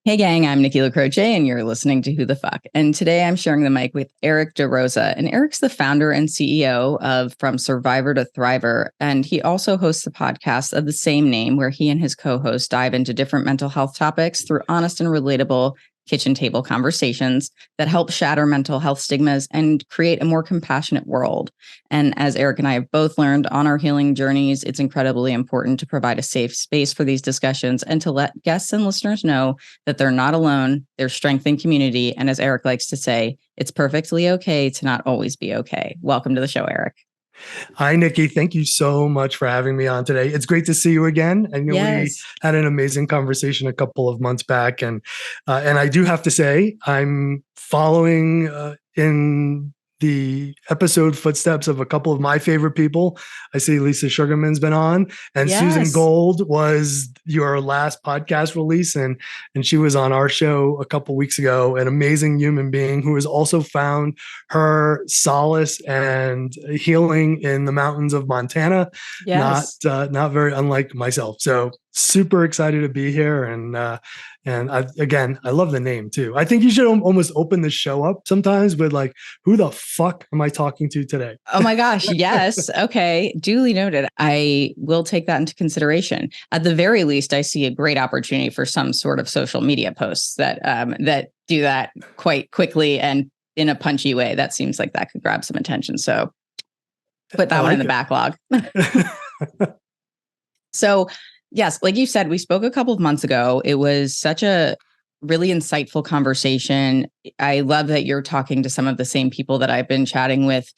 Hey gang, I'm Nikki LaCroce and you're listening to Who the Fuck. And today I'm sharing the mic with Erik DaRosa. And Erik's the founder and CEO of From Survivor to Thriver. And he also hosts a podcast of the same name where he and his co-host dive into different mental health topics through honest and relatable kitchen table conversations that help shatter mental health stigmas and create a more compassionate world. And as Erik and I have both learned on our healing journeys, it's incredibly important to provide a safe space for these discussions and to let guests and listeners know that they're not alone, there's strength in community. And as Erik likes to say, it's perfectly okay to not always be okay. Welcome to the show, Erik. Hi, Nikki. Thank you so much for having me on today. It's great to see you again. I know we had an amazing conversation a couple of months back, and I do have to say I'm following in the episode footsteps of a couple of my favorite people. I see Lisa Sugarman's been on, and Susan Gold was your last podcast release, and she was on our show a couple weeks ago. An amazing human being who has also found her solace and healing in the mountains of Montana. Not very unlike myself. So super excited to be here, and I love the name too. I think you should almost open the show up sometimes with like, who the fuck am I talking to today? Oh my gosh, yes. Okay, duly noted. I will take that into consideration. At the very least, I see a great opportunity for some sort of social media posts that do that quite quickly and in a punchy way. That seems like that could grab some attention. So put that one in the backlog. So yes, like you said, we spoke a couple of months ago. It was such a really insightful conversation. I love that you're talking to some of the same people that I've been chatting with.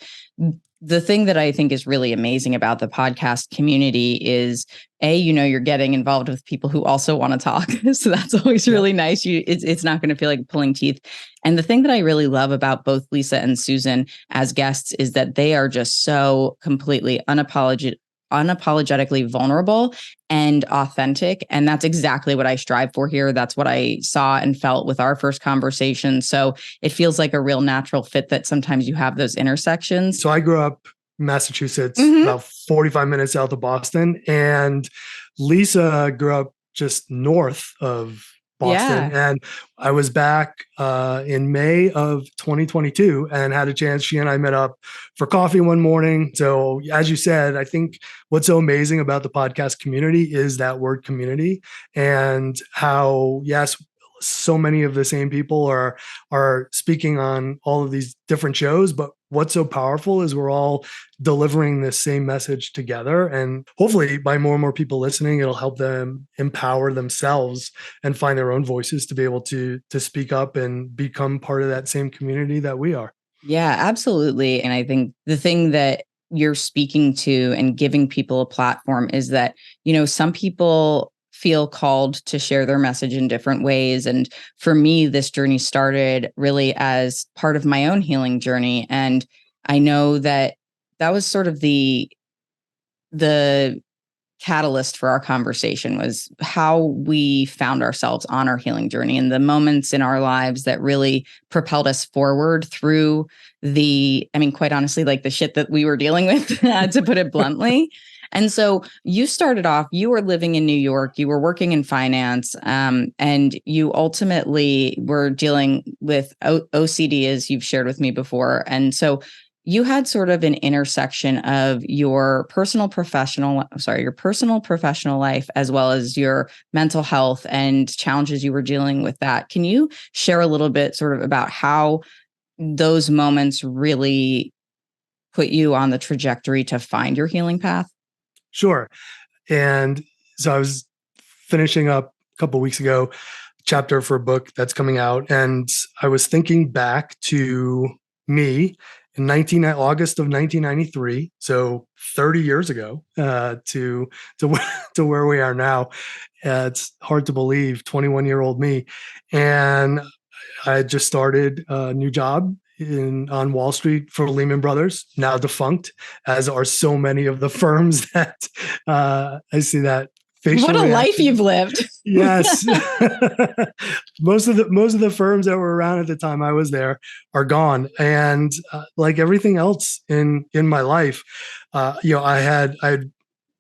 The thing that I think is really amazing about the podcast community is you're getting involved with people who also want to talk. So that's always really nice. It's not going to feel like pulling teeth. And the thing that I really love about both Lisa and Susan as guests is that they are just so completely unapologetically vulnerable and authentic. And that's exactly what I strive for here. That's what I saw and felt with our first conversation. So it feels like a real natural fit that sometimes you have those intersections. So I grew up in Massachusetts, about 45 minutes south of Boston. And Lisa grew up just north of Boston. And I was back in May of 2022 and had a chance. She and I met up for coffee one morning. So as you said, I think what's so amazing about the podcast community is that word community, and how, yes, so many of the same people are speaking on all of these different shows, but what's so powerful is we're all delivering this same message together. And hopefully by more and more people listening, it'll help them empower themselves and find their own voices to be able to speak up and become part of that same community that we are. Yeah, absolutely. And I think the thing that you're speaking to and giving people a platform is that, some people feel called to share their message in different ways. And for me, this journey started really as part of my own healing journey. And I know that was sort of the catalyst for our conversation, was how we found ourselves on our healing journey and the moments in our lives that really propelled us forward through quite honestly, like the shit that we were dealing with, to put it bluntly. And so you started off, you were living in New York, you were working in finance, and you ultimately were dealing with OCD, as you've shared with me before. And so you had sort of an intersection of your personal professional life, as well as your mental health and challenges you were dealing with that. Can you share a little bit sort of about how those moments really put you on the trajectory to find your healing path? Sure. And so I was finishing up a couple of weeks ago, chapter for a book that's coming out. And I was thinking back to me in August of 1993. So 30 years ago, to where we are now. It's hard to believe, 21-year-old me. And I had just started a new job on Wall Street for Lehman Brothers, now defunct, as are so many of the firms that I see that facial What a reaction. life you've lived. Yes. most of the firms that were around at the time I was there are gone. And like everything else in my life, I had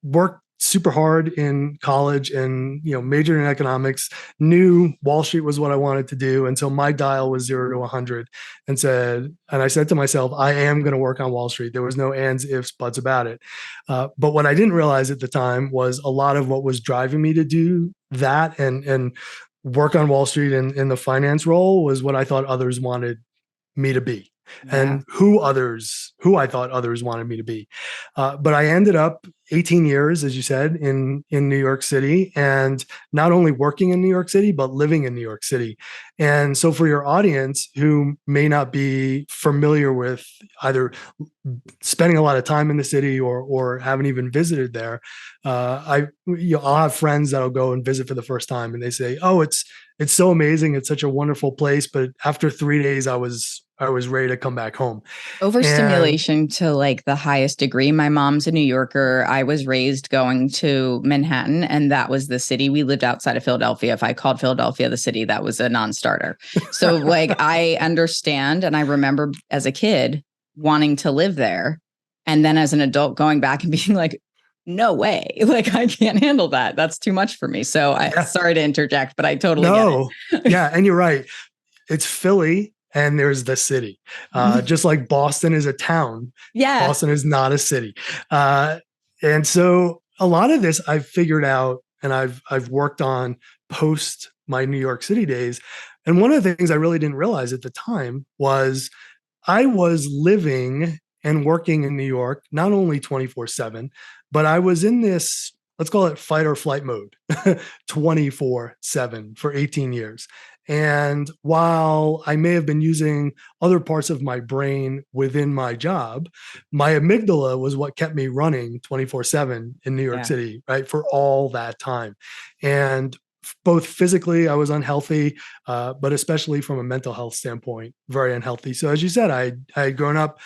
worked super hard in college and, majored in economics, knew Wall Street was what I wanted to do. And so my dial was 0 to 100 and I said to myself, I am going to work on Wall Street. There was no ands, ifs, buts about it. But what I didn't realize at the time was a lot of what was driving me to do that and work on Wall Street in the finance role was what I thought others wanted me to be. Yeah. And who I thought others wanted me to be. But I ended up 18 years, as you said, in New York City, and not only working in New York City, but living in New York City. And so for your audience who may not be familiar with either spending a lot of time in the city or haven't even visited there, I'll have friends that'll go and visit for the first time, and they say, "Oh, it's so amazing. It's such a wonderful place." But after 3 days, I was ready to come back home. Overstimulation to like the highest degree. My mom's a New Yorker. I was raised going to Manhattan, and that was the city. We lived outside of Philadelphia. If I called Philadelphia the city, that was a non-starter. So like I understand, and I remember as a kid wanting to live there, and then as an adult going back and being like, no way, like I can't handle that. That's too much for me. So sorry to interject, but I totally get it. Yeah, and you're right. It's Philly. And there's the city, just like Boston is a town. Yeah, Boston is not a city, and so a lot of this I've figured out, and I've worked on post my New York City days. And one of the things I really didn't realize at the time was I was living and working in New York not only 24/7, but I was in this, let's call it fight or flight mode 24/7 for 18 years. And while I may have been using other parts of my brain within my job, my amygdala was what kept me running 24/7 in New York City, right? For all that time. And both physically, I was unhealthy, but especially from a mental health standpoint, very unhealthy. So as you said, I had grown up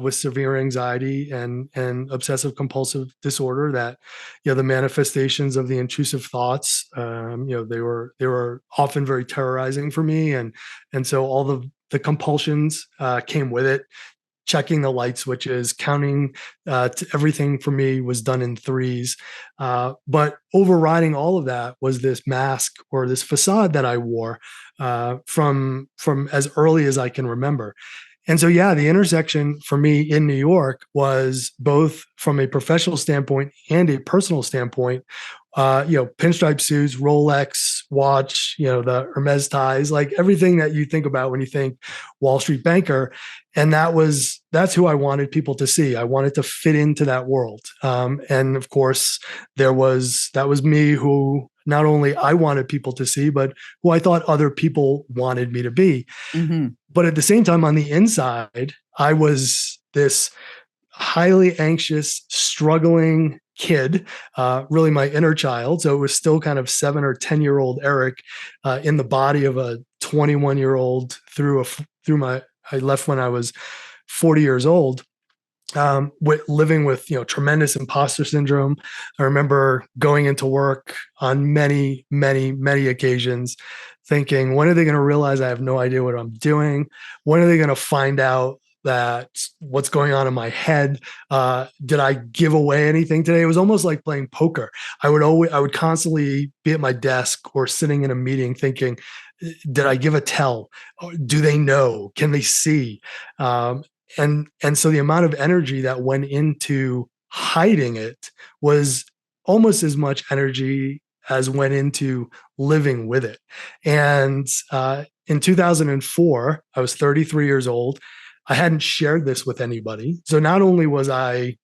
with severe anxiety and obsessive compulsive disorder. That, the manifestations of the intrusive thoughts, they were often very terrorizing for me, and so all the compulsions came with it. Checking the light switches, counting, everything for me was done in threes. But overriding all of that was this mask or this facade that I wore from as early as I can remember. And so, the intersection for me in New York was both from a professional standpoint and a personal standpoint. Pinstripe suits, Rolex watch, the Hermes ties, like everything that you think about when you think Wall Street banker. And that's who I wanted people to see. I wanted to fit into that world. And of course, that was me, who not only I wanted people to see, but who I thought other people wanted me to be. Mm-hmm. But at the same time, on the inside, I was this highly anxious, struggling kid, really my inner child. So it was still kind of 7 or 10-year-old Erik in the body of a 21-year-old I left when I was 40 years old. Living with tremendous imposter syndrome. I remember going into work on many, many, many occasions thinking, when are they going to realize I have no idea what I'm doing? When are they going to find out that what's going on in my head? Did I give away anything today? It was almost like playing poker. I would constantly be at my desk or sitting in a meeting thinking, did I give a tell? Do they know? Can they see? And so the amount of energy that went into hiding it was almost as much energy as went into living with it. And in 2004, I was 33 years old. I hadn't shared this with anybody. So not only was I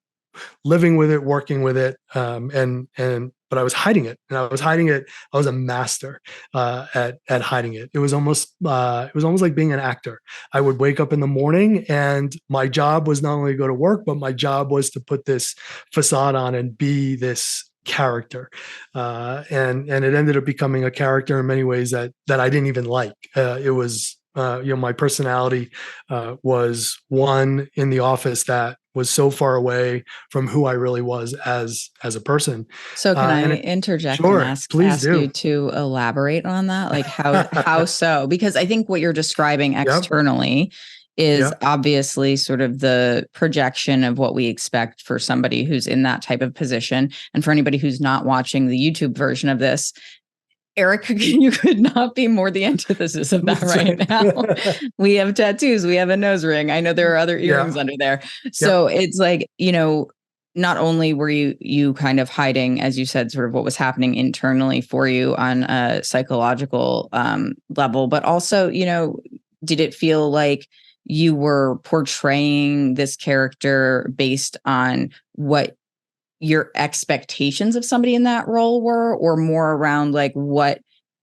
living with it, working with it, but I was hiding it, and I was hiding it. I was a master at hiding it. It was almost like being an actor. I would wake up in the morning, and my job was not only to go to work, but my job was to put this facade on and be this character. And it ended up becoming a character in many ways that I didn't even like. It was my personality was one in the office that was so far away from who I really was as a person. So can I interject and ask you to elaborate on that? Like how so? Because I think what you're describing externally is obviously sort of the projection of what we expect for somebody who's in that type of position. And for anybody who's not watching the YouTube version of this, Erik, you could not be more the antithesis of that right now. We have tattoos. We have a nose ring. I know there are other earrings under there. So it's like, not only were you kind of hiding, as you said, sort of what was happening internally for you on a psychological level, but also, did it feel like you were portraying this character based on what your expectations of somebody in that role were, or more around like what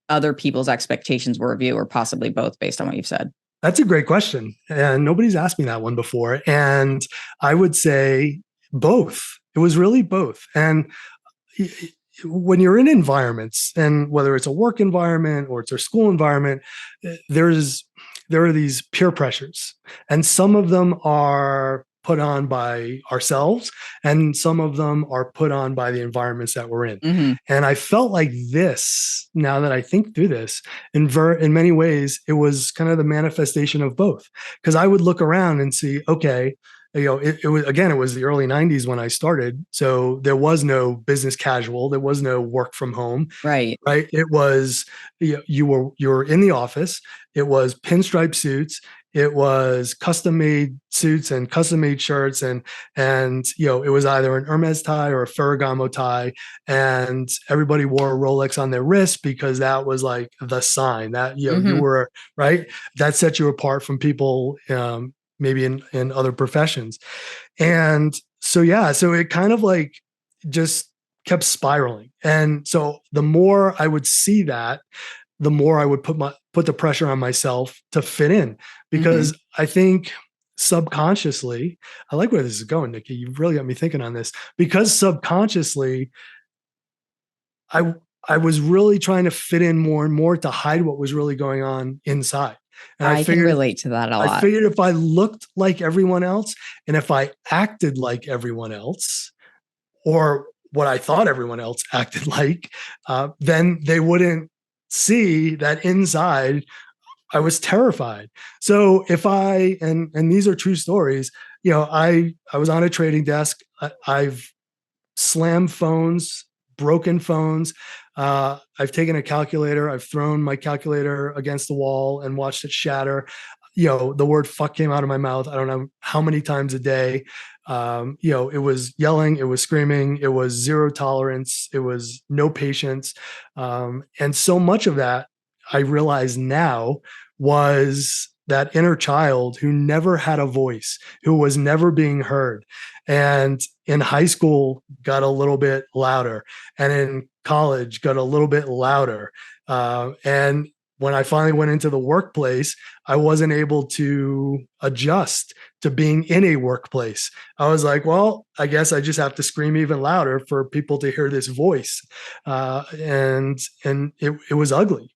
other people's expectations were of you, or possibly both based on what you've said? That's a great question. And nobody's asked me that one before. And I would say both. It was really both. And when you're in environments, and whether it's a work environment or it's a school environment, there are these peer pressures. And some of them are put on by ourselves, and some of them are put on by the environments that we're in. Mm-hmm. And I felt like this, now that I think through this, in many ways, it was kind of the manifestation of both. Because I would look around and see, okay, it was the early 90s when I started. So there was no business casual. There was no work from home. Right. It was, you were in the office. It was pinstripe suits. It was custom made suits and custom made shirts. And it was either an Hermes tie or a Ferragamo tie. And everybody wore a Rolex on their wrist because that was like the sign that, mm-hmm. you were right. That set you apart from people, maybe in other professions. And so it kind of like just kept spiraling. And so the more I would see that, the more I would put the pressure on myself to fit in, because mm-hmm. I think subconsciously, I like where this is going, Nikki. You've really got me thinking on this, because subconsciously I was really trying to fit in more and more to hide what was really going on inside. And I can relate to that a lot. I figured if I looked like everyone else, and if I acted like everyone else, or what I thought everyone else acted like, then they wouldn't see that inside I was terrified. So if and these are true stories, I was on a trading desk. I've slammed phones, broken phones. I've taken a calculator. I've thrown my calculator against the wall and watched it shatter. The word fuck came out of my mouth. I don't know how many times a day. It was yelling, it was screaming, it was zero tolerance, it was no patience. And so much of that, I realize now, was that inner child who never had a voice, who was never being heard. And in high school, got a little bit louder, and in college, got a little bit louder. And when I finally went into the workplace, I wasn't able to adjust to being in a workplace. I was like, well, I guess I just have to scream even louder for people to hear this voice. And it was ugly.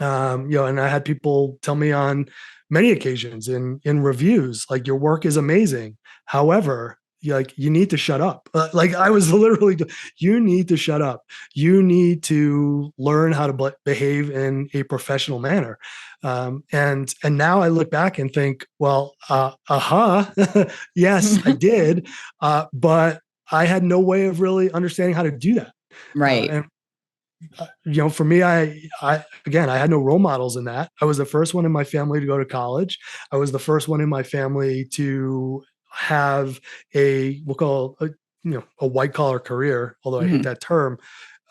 And I had people tell me on many occasions in reviews, like, your work is amazing. However, you need to shut up. Like, I was literally, you need to shut up. You need to learn how to behave in a professional manner. And now I look back and think, well, yes, I did. But I had no way of really understanding how to do that. Right. For me, I had no role models in that. I was the first one in my family to go to college. I was the first one in my family to have we'll call a white collar career, although I hate that term.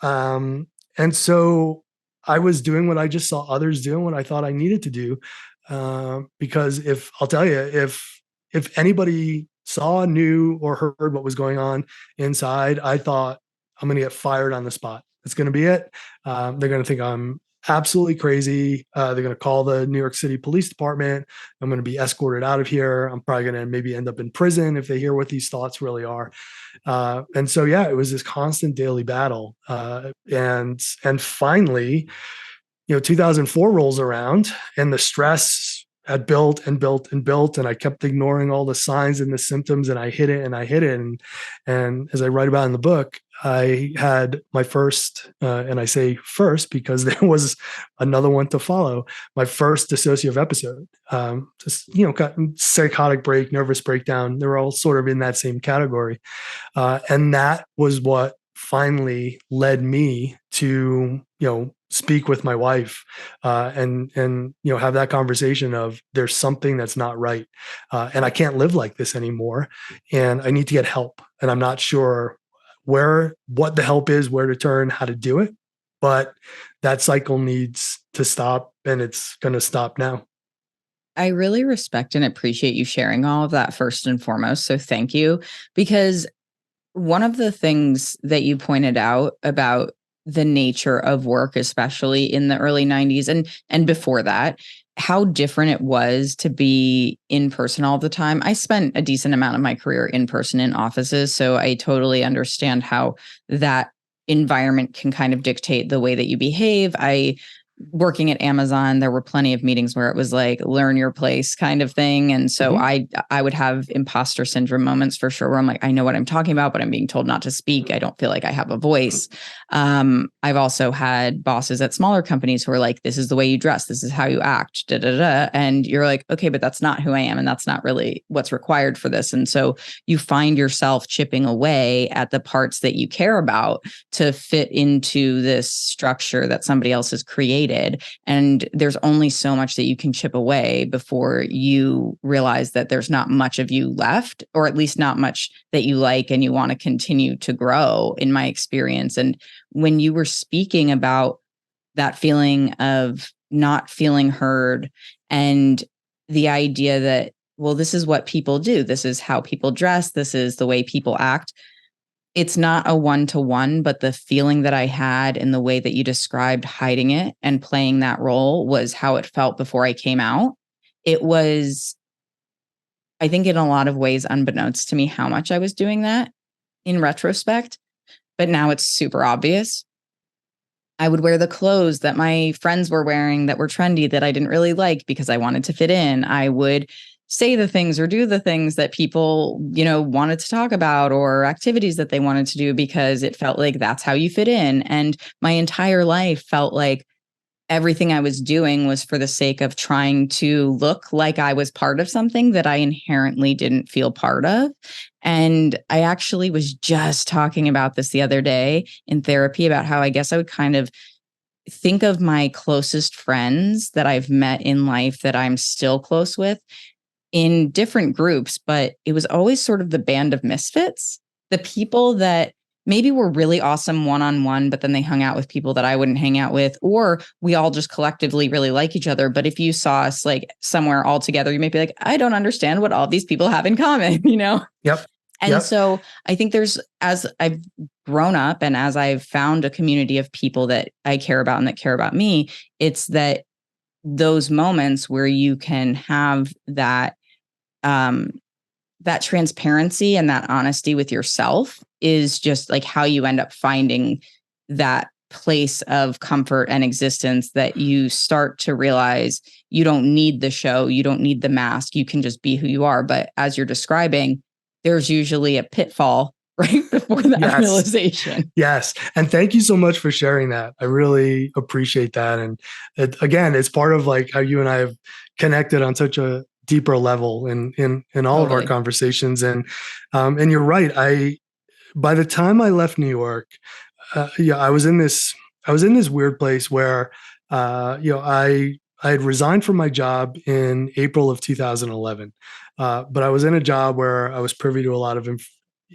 And so I was doing what I just saw others doing, what I thought I needed to do. Because I'll tell you, if anybody saw, knew, or heard what was going on inside, I thought, I'm going to get fired on the spot. It's going to be it. They're going to think I'm absolutely crazy. They're going to call the New York City Police Department. I'm going to be escorted out of here. I'm probably going to maybe end up in prison if they hear what these thoughts really are. And so, it was this constant daily battle. And finally, 2004 rolls around, and the stress had built and built and built, and I kept ignoring all the signs and the symptoms, and I hit it and I hit it. And as I write about in the book, I had my first, and I say first because there was another one to follow, my first dissociative episode. Just, psychotic break, nervous breakdown. They're all sort of in that same category. And that was what finally led me to, speak with my wife, and have that conversation of, there's something that's not right, and I can't live like this anymore, and I need to get help, and I'm not sure what the help is, where to turn, how to do it, but that cycle needs to stop, and it's going to stop now. I really respect and appreciate you sharing all of that first and foremost. So thank you, because one of the things that you pointed out about the nature of work, especially in the early 90s and before that, how different it was to be in person all the time. I spent a decent amount of my career in person in offices, so I totally understand how that environment can kind of dictate the way that you behave. Working at Amazon, there were plenty of meetings where it was like, learn your place kind of thing. And so I would have imposter syndrome moments for sure, where I'm like, I know what I'm talking about, but I'm being told not to speak. I don't feel like I have a voice. I've also had bosses at smaller companies who are like, this is the way you dress. This is how you act. Da, da, da. And you're like, okay, but that's not who I am. And that's not really what's required for this. And so you find yourself chipping away at the parts that you care about to fit into this structure that somebody else has created. And there's only so much that you can chip away before you realize that there's not much of you left, or at least not much that you like and you want to continue to grow, in my experience. And when you were speaking about that feeling of not feeling heard, and the idea that, well, this is what people do, this is how people dress, this is the way people act. It's not a one-to-one, but the feeling that I had in the way that you described hiding it and playing that role was how it felt before I came out. It was, I think, in a lot of ways, unbeknownst to me, how much I was doing that in retrospect, but now it's super obvious. I would wear the clothes that my friends were wearing that were trendy that I didn't really like because I wanted to fit in. I would say the things or do the things that people, wanted to talk about, or activities that they wanted to do, because it felt like that's how you fit in. And my entire life felt like everything I was doing was for the sake of trying to look like I was part of something that I inherently didn't feel part of. And I actually was just talking about this the other day in therapy, about how I guess I would kind of think of my closest friends that I've met in life that I'm still close with in different groups, but it was always sort of the band of misfits, the people that maybe were really awesome one-on-one, but then they hung out with people that I wouldn't hang out with, or we all just collectively really like each other. But if you saw us like somewhere all together, you might be like, I don't understand what all these people have in common, Yep. And so I think as I've grown up and as I've found a community of people that I care about and that care about me, it's that those moments where you can have that that transparency and that honesty with yourself is just like how you end up finding that place of comfort and existence, that you start to realize you don't need the show, you don't need the mask, you can just be who you are. But as you're describing, there's usually a pitfall right before that realization. Yes. And thank you so much for sharing that. I really appreciate that. And again, it's part of like how you and I have connected on such a deeper level in all of our conversations. And you're right. By the time I left New York, I was in this weird place where, I had resigned from my job in April of 2011. But I was in a job where I was privy to a lot of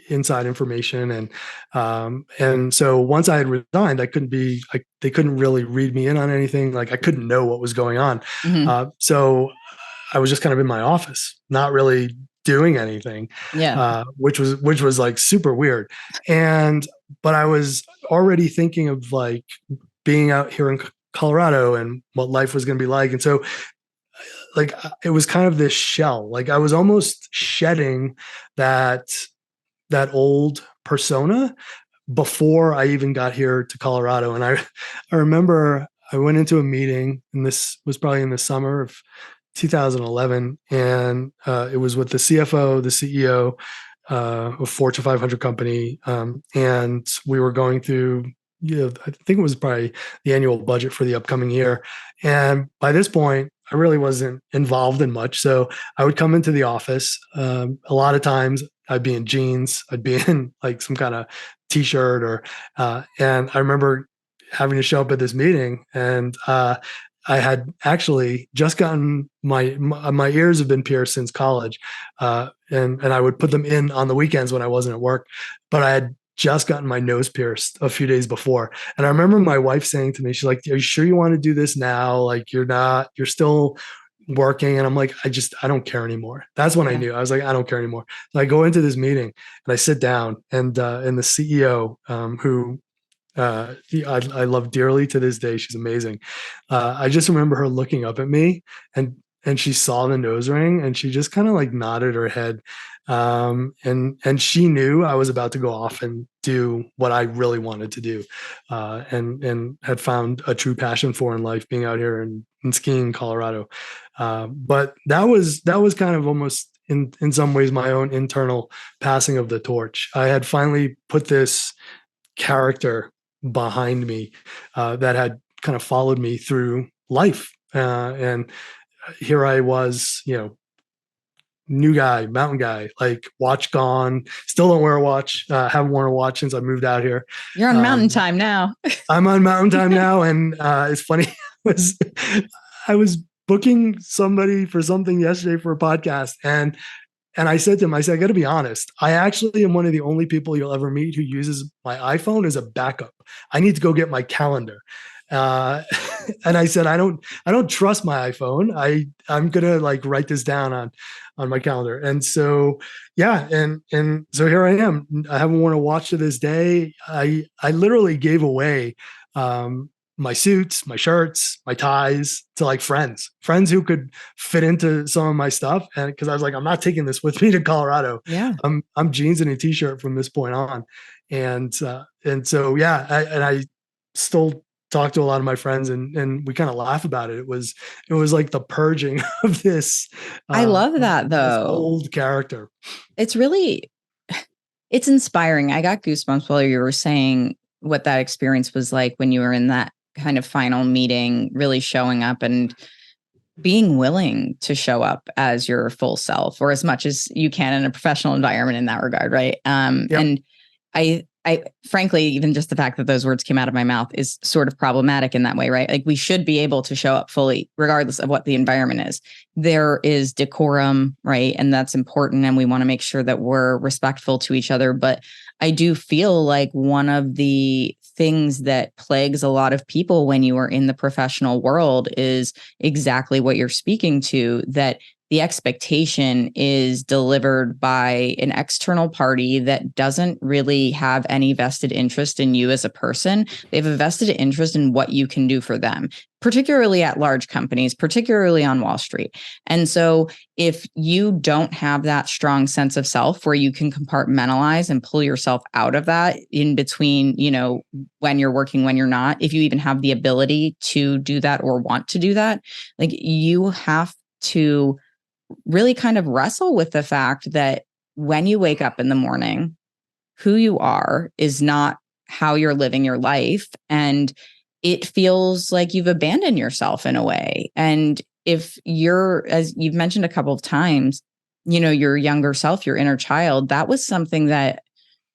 inside information. And so once I had resigned, they couldn't really read me in on anything. Like I couldn't know what was going on. So I was just kind of in my office, not really doing anything, which was like super weird. But I was already thinking of like being out here in Colorado and what life was going to be like. And so like, it was kind of this shell, like I was almost shedding that old persona before I even got here to Colorado. And I remember I went into a meeting, and this was probably in the summer of 2011, and it was with the CFO, the CEO, a Fortune 500 company, and we were going through. I think it was probably the annual budget for the upcoming year. And by this point, I really wasn't involved in much. So I would come into the office. A lot of times I'd be in jeans, I'd be in like some kind of t-shirt and I remember having to show up at this meeting, and I had actually just gotten my ears have been pierced since college, and I would put them in on the weekends when I wasn't at work, but I had just gotten my nose pierced a few days before. And I remember my wife saying to me, she's like, "Are you sure you want to do this now? Like you're still working." And I'm like, I don't care anymore. That's when I knew. I was like, I don't care anymore. So I go into this meeting and I sit down, and the CEO, who I love dearly to this day. She's amazing. I just remember her looking up at me, and she saw the nose ring, and she just kind of like nodded her head. And she knew I was about to go off and do what I really wanted to do, and had found a true passion for in life, being out here and skiing in Colorado. But that was kind of almost in some ways my own internal passing of the torch. I had finally put this character behind me that had kind of followed me through life. And here I was, new guy, mountain guy, like watch gone, still don't wear a watch. Haven't worn a watch since I moved out here. You're on mountain time now. I'm on mountain time now. And it's funny, I was booking somebody for something yesterday for a podcast, and I said to him, I got to be honest. I actually am one of the only people you'll ever meet who uses my iPhone as a backup. I need to go get my calendar. And I said, I don't trust my iPhone. I'm going to like write this down on my calendar. And so, yeah. And so here I am. I haven't worn a watch to this day. I literally gave away, my suits, my shirts, my ties to like friends who could fit into some of my stuff. And because I was like, I'm not taking this with me to Colorado. Yeah. I'm jeans and a t-shirt from this point on. And so, yeah, I still talk to a lot of my friends, and we kind of laugh about it. It was like the purging of this. I love that though. Old character. It's inspiring. I got goosebumps while you were saying what that experience was like when you were in that kind of final meeting, really showing up and being willing to show up as your full self, or as much as you can in a professional environment in that regard. Right. Yep. And I frankly, even just the fact that those words came out of my mouth is sort of problematic in that way, right? Like we should be able to show up fully, regardless of what the environment is. There is decorum, right? And that's important. And we want to make sure that we're respectful to each other. But I do feel like one of the things that plagues a lot of people when you are in the professional world is exactly what you're speaking to, that the expectation is delivered by an external party that doesn't really have any vested interest in you as a person. They have a vested interest in what you can do for them, particularly at large companies, particularly on Wall Street. And so if you don't have that strong sense of self where you can compartmentalize and pull yourself out of that in between, when you're working, when you're not, if you even have the ability to do that or want to do that, like you have to really kind of wrestle with the fact that when you wake up in the morning, who you are is not how you're living your life. And it feels like you've abandoned yourself in a way. And if you're, as you've mentioned a couple of times, your younger self, your inner child, that was something that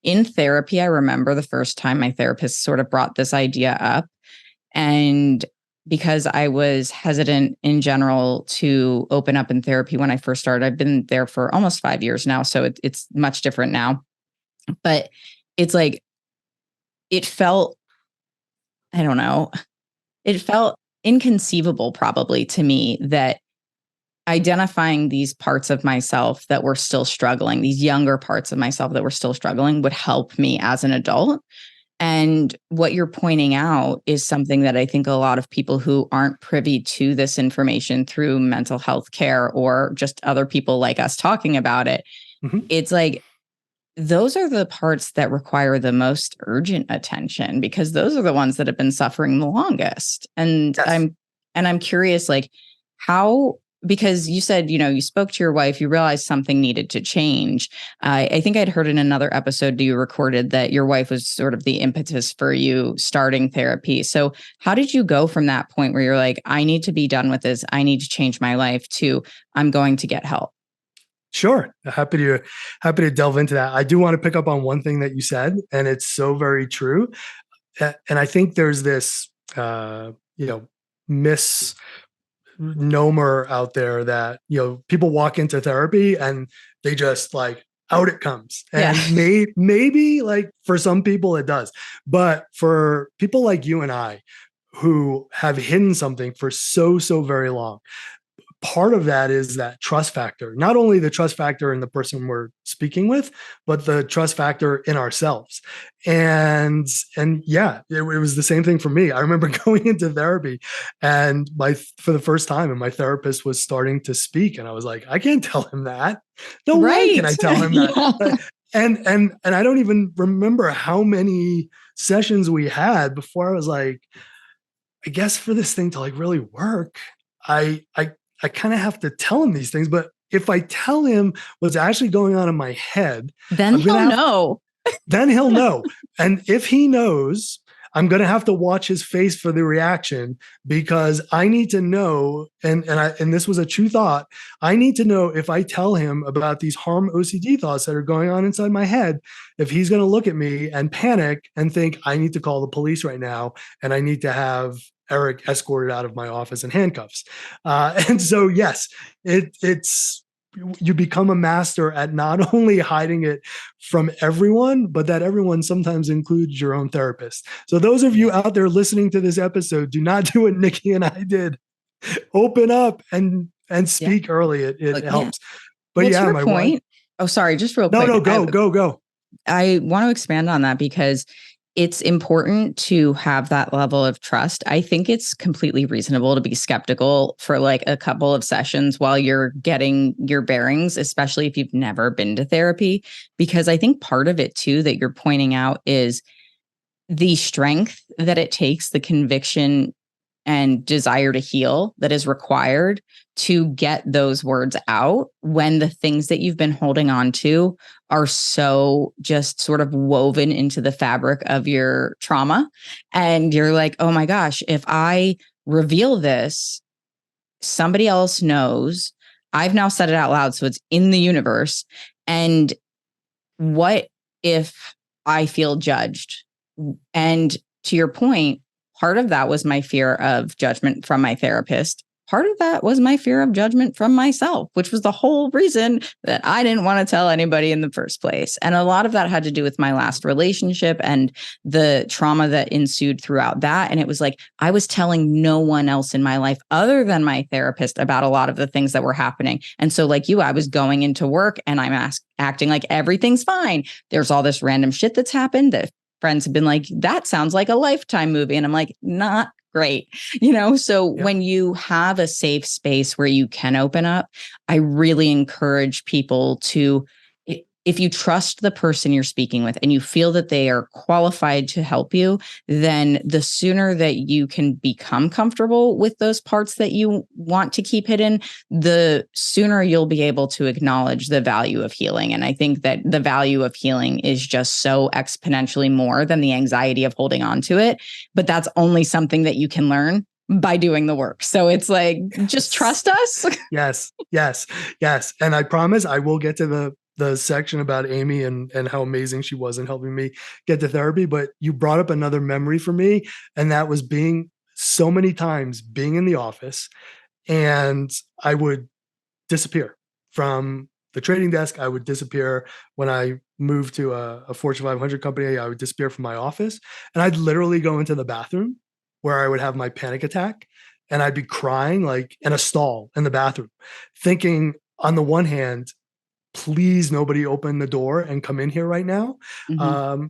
in therapy, I remember the first time my therapist sort of brought this idea up. And because I was hesitant in general to open up in therapy when I first started. I've been there for almost 5 years now, so it's much different now. But it's like, it felt, I don't know, it felt inconceivable probably to me that identifying these parts of myself that were still struggling, these younger parts of myself that were still struggling, would help me as an adult. And what you're pointing out is something that I think a lot of people who aren't privy to this information through mental health care or just other people like us talking about it, it's like, those are the parts that require the most urgent attention, because those are the ones that have been suffering the longest. And yes. I'm curious, like, how because you said, you spoke to your wife, you realized something needed to change. I think I'd heard in another episode you recorded that your wife was sort of the impetus for you starting therapy. So how did you go from that point where you're like, I need to be done with this, I need to change my life, to I'm going to get help? Sure. Happy to delve into that. I do want to pick up on one thing that you said, and it's so very true. And I think there's this, misnomer out there that, people walk into therapy and they just like out it comes. Yeah. And maybe like for some people it does, but for people like you and I who have hidden something for so very long, part of that is that trust factor, not only the trust factor in the person we're speaking with, but the trust factor in ourselves. And yeah, it was the same thing for me. I remember going into therapy and for the first time, and my therapist was starting to speak, and I was like, I can't tell him that. No way can I tell him that. Yeah. And I don't even remember how many sessions we had before I was like, I guess for this thing to like really work, I kind of have to tell him these things. But if I tell him what's actually going on in my head, then he'll know. Then he'll know. And if he knows, I'm going to have to watch his face for the reaction, because I need to know. And this was a true thought. I need to know, if I tell him about these harm OCD thoughts that are going on inside my head, if he's going to look at me and panic and think I need to call the police right now, and I need to have Erik escorted out of my office in handcuffs. And so, yes, it's, you become a master at not only hiding it from everyone, but that everyone sometimes includes your own therapist. So those of you out there listening to this episode, do not do what Nikki and I did. Open up and speak early. It helps. But well, yeah, my point. wife. Oh, sorry, just real quick. No, go. I want to expand on that, because it's important to have that level of trust. I think it's completely reasonable to be skeptical for like a couple of sessions while you're getting your bearings, especially if you've never been to therapy, because I think part of it too that you're pointing out is the strength that it takes, the conviction and desire to heal that is required to get those words out when the things that you've been holding on to are so just sort of woven into the fabric of your trauma. And you're like, oh my gosh, if I reveal this, somebody else knows. I've now said it out loud, so it's in the universe. And what if I feel judged? And to your point, part of that was my fear of judgment from my therapist. Part of that was my fear of judgment from myself, which was the whole reason that I didn't want to tell anybody in the first place. And a lot of that had to do with my last relationship and the trauma that ensued throughout that. And it was like, I was telling no one else in my life other than my therapist about a lot of the things that were happening. And so like you, I was going into work and I'm acting like everything's fine. There's all this random shit that's happened that friends have been like, that sounds like a Lifetime movie. And I'm like, not great. So when you have a safe space where you can open up, I really encourage people to, if you trust the person you're speaking with and you feel that they are qualified to help you, then the sooner that you can become comfortable with those parts that you want to keep hidden, the sooner you'll be able to acknowledge the value of healing. And I think that the value of healing is just so exponentially more than the anxiety of holding on to it. But that's only something that you can learn by doing the work. So it's like, just trust us. Yes. And I promise I will get to the section about Amy and how amazing she was in helping me get to therapy. But you brought up another memory for me. And that was being so many times being in the office, and I would disappear from the trading desk. I would disappear when I moved to a Fortune 500 company. I would disappear from my office, and I'd literally go into the bathroom where I would have my panic attack, and I'd be crying like in a stall in the bathroom, thinking on the one hand, please nobody open the door and come in here right now. Mm-hmm.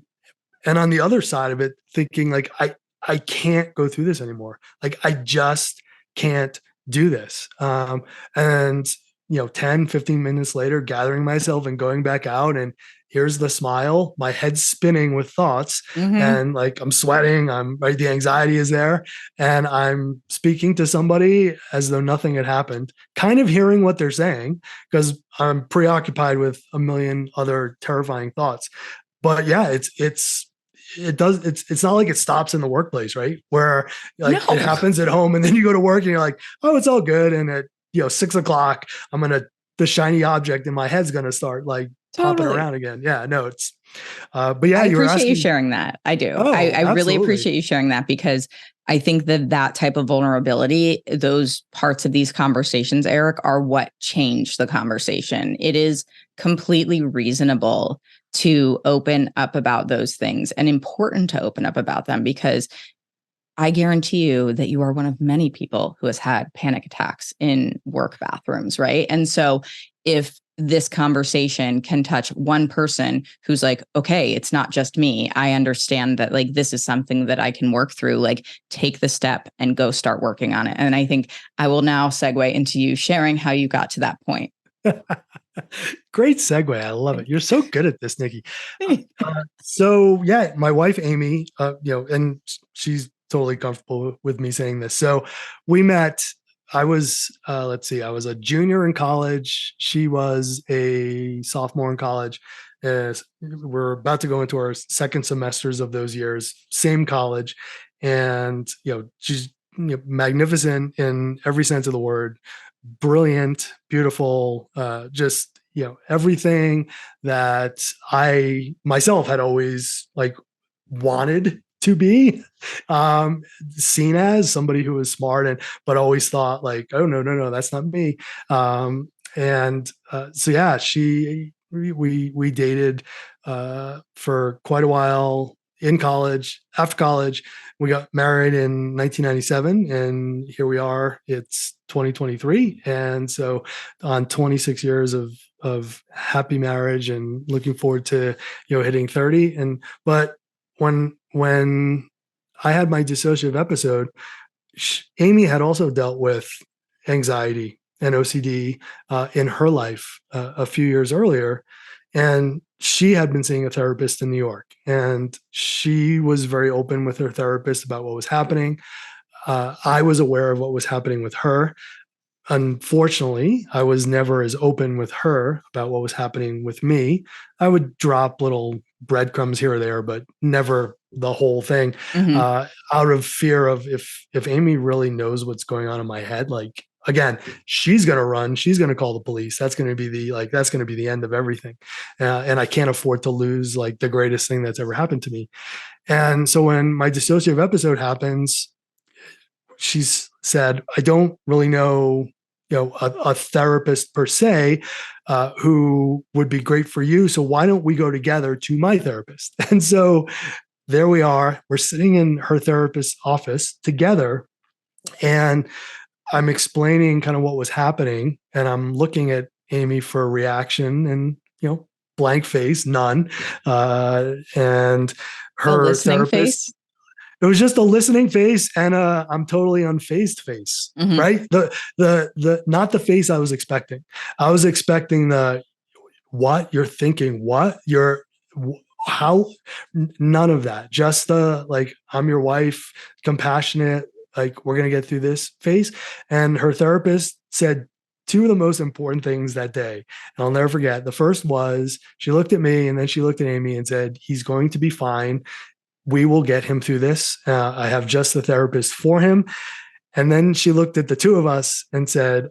And on the other side of it, thinking like, I can't go through this anymore. Like, I just can't do this. And 10, 15 minutes later, gathering myself and going back out. And here's the smile, my head's spinning with thoughts, Mm-hmm. and like I'm sweating, I'm right, the anxiety is there, and I'm speaking to somebody as though nothing had happened, kind of hearing what they're saying because I'm preoccupied with a million other terrifying thoughts. But yeah, it's not like it stops in the workplace, right? Where like it No, happens at home and then you go to work and you're like, oh, it's all good. And at 6 o'clock, the shiny object in my head's gonna start like popping totally. around again. Yeah, no, it's but yeah, I you were appreciate you asking. sharing that. I do. Oh, I really absolutely. appreciate you sharing that because I think that type of vulnerability, those parts of these conversations, Erik, are what change the conversation. It is completely reasonable to open up about those things and important to open up about them because I guarantee you that you are one of many people who has had panic attacks in work bathrooms, right? And so if this conversation can touch one person who's like, okay, it's not just me. I understand that like this is something that I can work through, like take the step and go start working on it. And I think I will now segue into you sharing how you got to that point. Great segue. I love it. You're so good at this, Nikki. So yeah, my wife Amy, and she's totally comfortable with me saying this. So we met. I was, let's see, I was a junior in college. She was a sophomore in college. We're about to go into our second semesters of those years, same college, and she's magnificent in every sense of the word, brilliant, beautiful, just everything that I myself had always like wanted to be seen as somebody who was smart, and but always thought like, oh no, that's not me. And so yeah, we dated for quite a while in college. After college, we got married in 1997, and here we are. It's 2023, and so on 26 years of happy marriage, and looking forward to hitting 30. And but when I had my dissociative episode, Amy had also dealt with anxiety and OCD in her life a few years earlier. And she had been seeing a therapist in New York, and she was very open with her therapist about what was happening. I was aware of what was happening with her. Unfortunately, I was never as open with her about what was happening with me. I would drop little breadcrumbs here or there, but never the whole thing, Mm-hmm. out of fear of if Amy really knows what's going on in my head, like again, she's going to run, she's going to call the police. That's going to be that's going to be the end of everything. And I can't afford to lose like the greatest thing that's ever happened to me. And so when my dissociative episode happens, she's said, I don't really know, a therapist per se, who would be great for you. So why don't we go together to my therapist? And so there we are. We're sitting in her therapist's office together, and I'm explaining kind of what was happening, and I'm looking at Amy for a reaction, and blank face, none. And A her listening therapist, face. it was just a listening face and a I'm totally unfazed face, Mm-hmm. right? The not the face I was expecting. I was expecting the what you're thinking, what you're how none of that. Just the like I'm your wife, compassionate, like we're gonna get through this face. And her therapist said two of the most important things that day. And I'll never forget. The first was she looked at me and then she looked at Amy and said, he's going to be fine, we will get him through this. I have just the therapist for him. And then she looked at the two of us and said,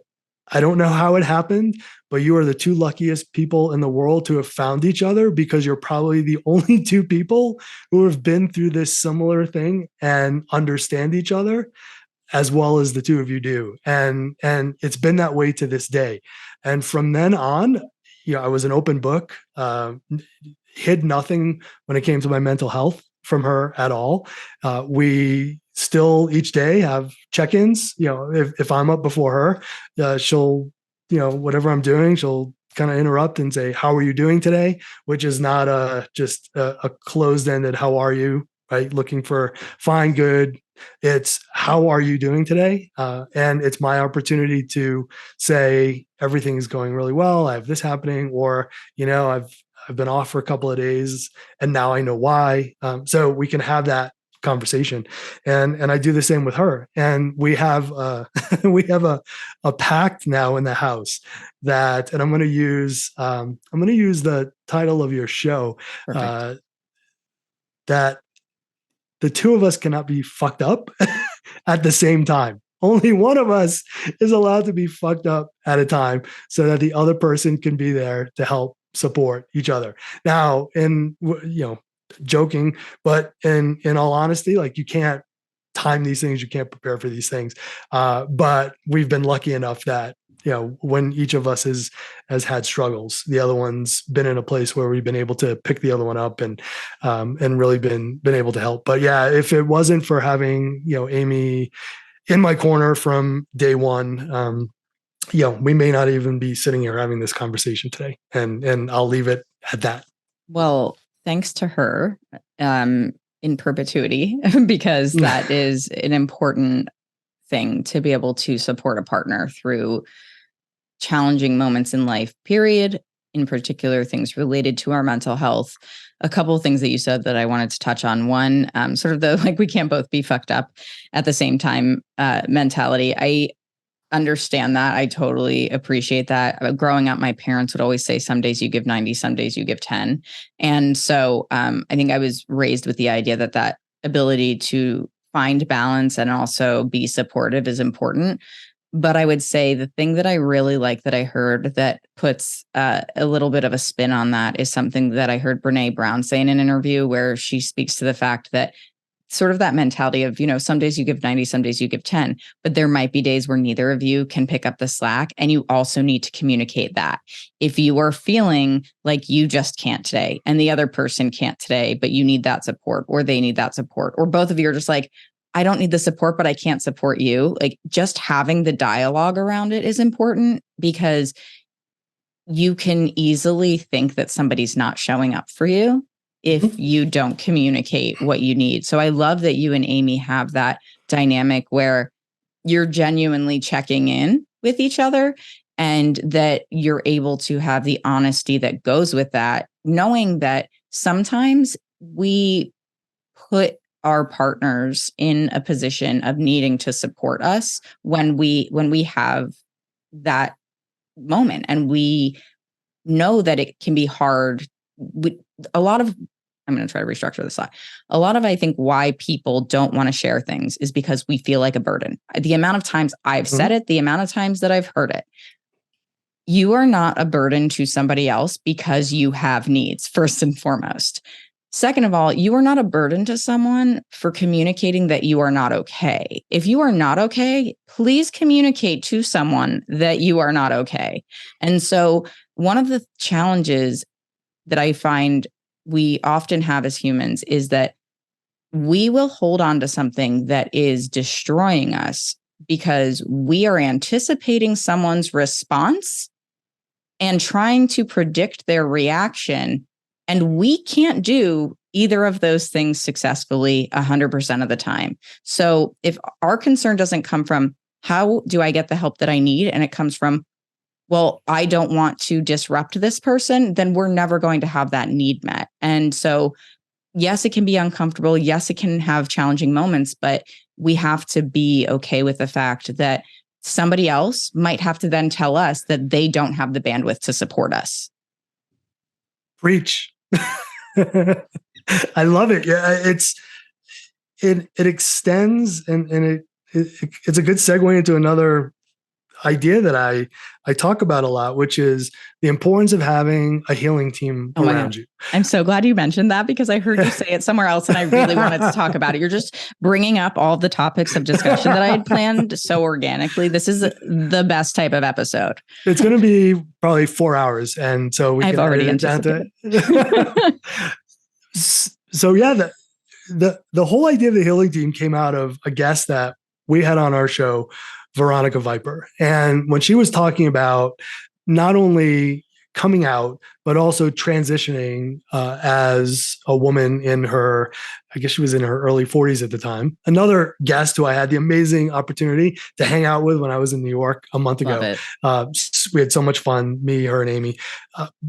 I don't know how it happened, but you are the two luckiest people in the world to have found each other, because you're probably the only two people who have been through this similar thing and understand each other as well as the two of you do. And it's been that way to this day. And from then on, I was an open book, hid nothing when it came to my mental health from her at all. We still each day have check-ins. If I'm up before her, she'll, whatever I'm doing, she'll kind of interrupt and say, how are you doing today? Which is not just a closed-ended, how are you? Right? Looking for fine, good. It's how are you doing today? And it's my opportunity to say everything is going really well. I have this happening, or I've been off for a couple of days, and now I know why. So we can have that conversation, and I do the same with her. And we have we have a pact now in the house that, and I'm going to use the title of your show, that the two of us cannot be fucked up at the same time. Only one of us is allowed to be fucked up at a time so that the other person can be there to help support each other. Now, joking, but in all honesty, like, you can't time these things, you can't prepare for these things. But we've been lucky enough that, when each of us has had struggles, the other one's been in a place where we've been able to pick the other one up and really been able to help. But yeah, if it wasn't for having, Amy in my corner from day one, we may not even be sitting here having this conversation today. And I'll leave it at that. Well, thanks to her, in perpetuity, because that is an important thing, to be able to support a partner through challenging moments in life, period. In particular, things related to our mental health. A couple of things that you said that I wanted to touch on. One, sort of the, like, we can't both be fucked up at the same time mentality. I understand that. I totally appreciate that. Growing up, my parents would always say, some days you give 90, some days you give 10. And so I think I was raised with the idea that that ability to find balance and also be supportive is important. But I would say the thing that I really like that I heard that puts a little bit of a spin on that is something that I heard Brene Brown say in an interview, where she speaks to the fact that sort of that mentality of, some days you give 90, some days you give 10, but there might be days where neither of you can pick up the slack. And you also need to communicate that. If you are feeling like you just can't today and the other person can't today, but you need that support, or they need that support, or both of you are just like, I don't need the support, but I can't support you. Like, just having the dialogue around it is important, because you can easily think that somebody's not showing up for you if you don't communicate what you need. So I love that you and Amy have that dynamic where you're genuinely checking in with each other, and that you're able to have the honesty that goes with that, knowing that sometimes we put our partners in a position of needing to support us when we have that moment, and we know that it can be hard. I'm going to try to restructure this slide. A lot of, I think, why people don't want to share things is because we feel like a burden. The amount of times I've said it, the amount of times that I've heard it. You are not a burden to somebody else because you have needs, first and foremost. Second of all, you are not a burden to someone for communicating that you are not okay. If you are not okay, please communicate to someone that you are not okay. And so one of the challenges that I find we often have as humans is that we will hold on to something that is destroying us because we are anticipating someone's response and trying to predict their reaction. And we can't do either of those things successfully 100% of the time. So if our concern doesn't come from, how do I get the help that I need? And it comes from, well, I don't want to disrupt this person, then we're never going to have that need met. And so, yes, it can be uncomfortable. Yes, it can have challenging moments, but we have to be okay with the fact that somebody else might have to then tell us that they don't have the bandwidth to support us. Preach. I love it. Yeah, it extends, and it's a good segue into another idea that I talk about a lot, which is the importance of having a healing team around you. I'm so glad you mentioned that, because I heard you say it somewhere else and I really wanted to talk about it. You're just bringing up all the topics of discussion that I had planned so organically. This is the best type of episode. It's going to be probably 4 hours. And so I've already anticipated it. So yeah, the whole idea of the healing team came out of a guest that we had on our show, Veronica Viper. And when she was talking about not only coming out, but also transitioning as a woman in her, I guess she was in her early 40s at the time. Another guest who I had the amazing opportunity to hang out with when I was in New York a month Love ago. it. We had so much fun, me, her, and Amy.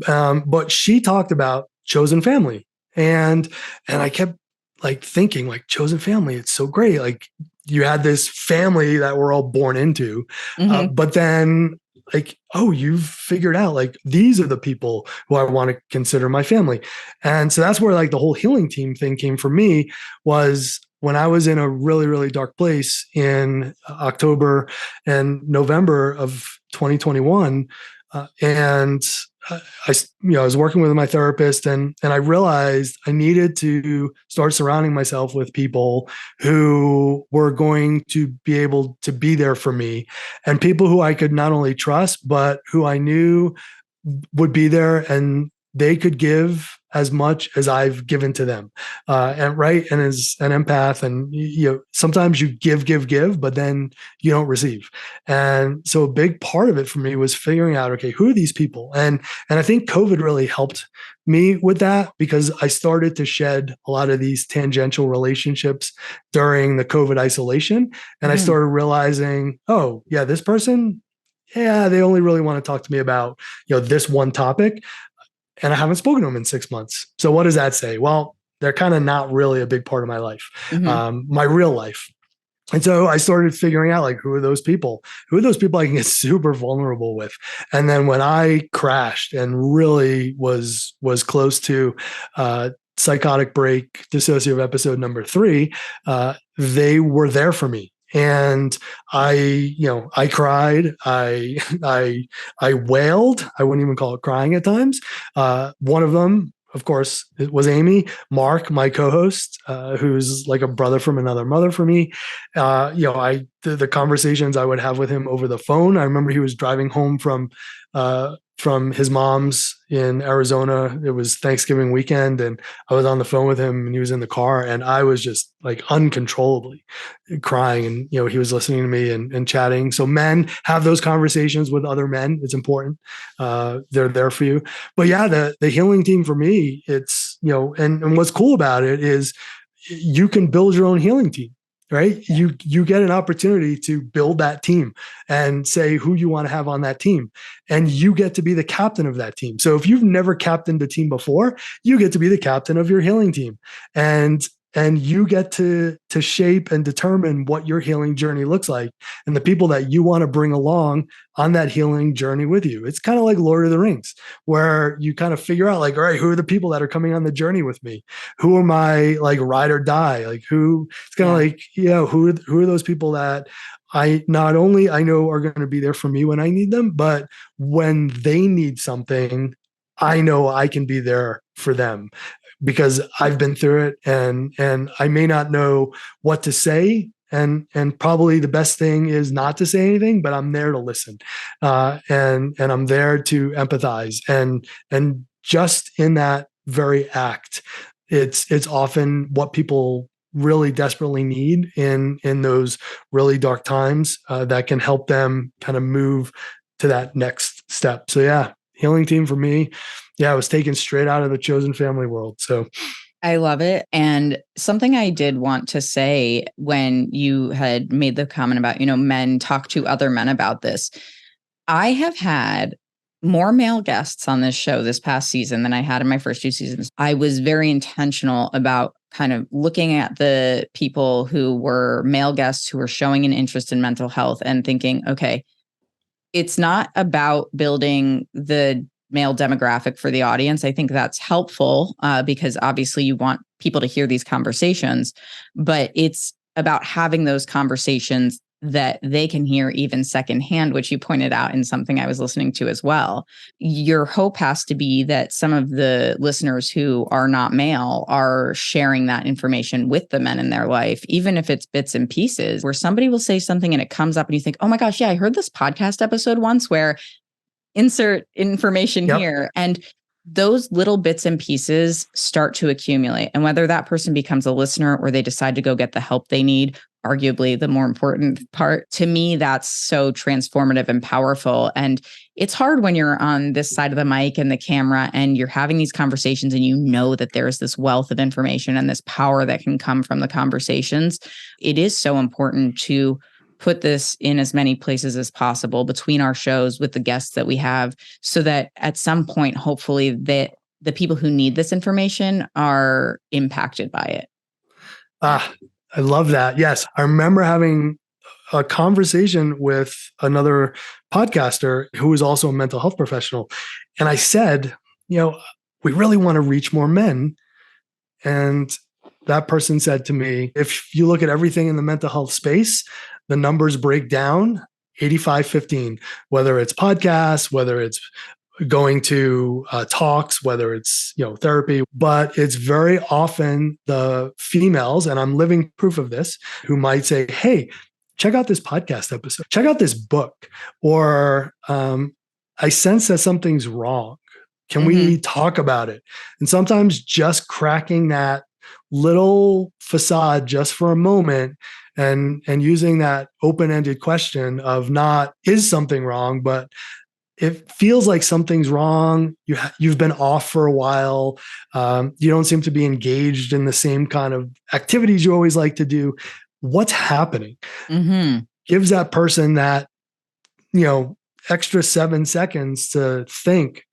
But she talked about chosen family. And I kept like thinking like chosen family, it's so great. Like you had this family that we're all born into. But then like, oh, you've figured out like these are the people who I want to consider my family. And so that's where like the whole healing team thing came for me, was when I was in a really, really dark place in October and November of 2021. And I was working with my therapist, and I realized I needed to start surrounding myself with people who were going to be able to be there for me, and people who I could not only trust, but who I knew would be there and they could give as much as I've given to them. And as an empath, and sometimes you give, but then you don't receive. And so a big part of it for me was figuring out, okay, who are these people? And I think COVID really helped me with that, because I started to shed a lot of these tangential relationships during the COVID isolation. And I started realizing, oh yeah, this person, yeah, they only really want to talk to me about, this one topic. And I haven't spoken to them in 6 months. So what does that say? Well, they're kind of not really a big part of my life, my real life. And so I started figuring out like, who are those people? Who are those people I can get super vulnerable with? And then when I crashed and really was close to psychotic break, dissociative episode number 3, they were there for me. And I cried, I wailed. I wouldn't even call it crying at times. One of them, of course, it was Amy. Mark, my co-host, who's like a brother from another mother for me. The conversations I would have with him over the phone. I remember he was driving home from his mom's in Arizona. It was Thanksgiving weekend, and I was on the phone with him, and he was in the car, and I was just like uncontrollably crying. And he was listening to me and chatting. So men, have those conversations with other men. It's important. They're there for you. But yeah, the healing team for me, it's and what's cool about it is you can build your own healing team. Right. You get an opportunity to build that team and say who you want to have on that team. And you get to be the captain of that team. So if you've never captained a team before, you get to be the captain of your healing team. And you get to shape and determine what your healing journey looks like and the people that you want to bring along on that healing journey with you. It's kind of like Lord of the Rings, where you kind of figure out like, all right, who are the people that are coming on the journey with me? Who are my like ride or die? Like it's kind of like, who are those people that I not only I know are going to be there for me when I need them, but when they need something, I know I can be there for them, because I've been through it, and I may not know what to say. And probably the best thing is not to say anything, but I'm there to listen. And I'm there to empathize. And just in that very act, it's often what people really desperately need in those really dark times, that can help them kind of move to that next step. So yeah, healing team for me. Yeah, it was taken straight out of the chosen family world. So I love it. And something I did want to say when you had made the comment about, men talk to other men about this. I have had more male guests on this show this past season than I had in my first 2 seasons. I was very intentional about kind of looking at the people who were male guests who were showing an interest in mental health and thinking, okay, it's not about building the male demographic for the audience. I think that's helpful because obviously you want people to hear these conversations, but it's about having those conversations that they can hear even secondhand, which you pointed out in something I was listening to as well. Your hope has to be that some of the listeners who are not male are sharing that information with the men in their life, even if it's bits and pieces, where somebody will say something and it comes up and you think, oh my gosh, yeah, I heard this podcast episode once where insert information here. And those little bits and pieces start to accumulate. And whether that person becomes a listener or they decide to go get the help they need, arguably the more important part, to me, that's so transformative and powerful. And it's hard when you're on this side of the mic and the camera and you're having these conversations and you know that there's this wealth of information and this power that can come from the conversations. It is so important to put this in as many places as possible between our shows with the guests that we have, so that at some point, hopefully, the people who need this information are impacted by it. I love that. Yes. I remember having a conversation with another podcaster who is also a mental health professional. And I said, we really want to reach more men. And that person said to me, if you look at everything in the mental health space, the numbers break down 85-15, whether it's podcasts, whether it's going to talks, whether it's therapy, but it's very often the females, and I'm living proof of this, who might say, hey, check out this podcast episode, check out this book, or I sense that something's wrong. Can we talk about it? And sometimes just cracking that little facade just for a moment and using that open-ended question of not, is something wrong, but it feels like something's wrong. You've been off for a while. You don't seem to be engaged in the same kind of activities you always like to do. What's happening? Gives that person that, extra 7 seconds to think,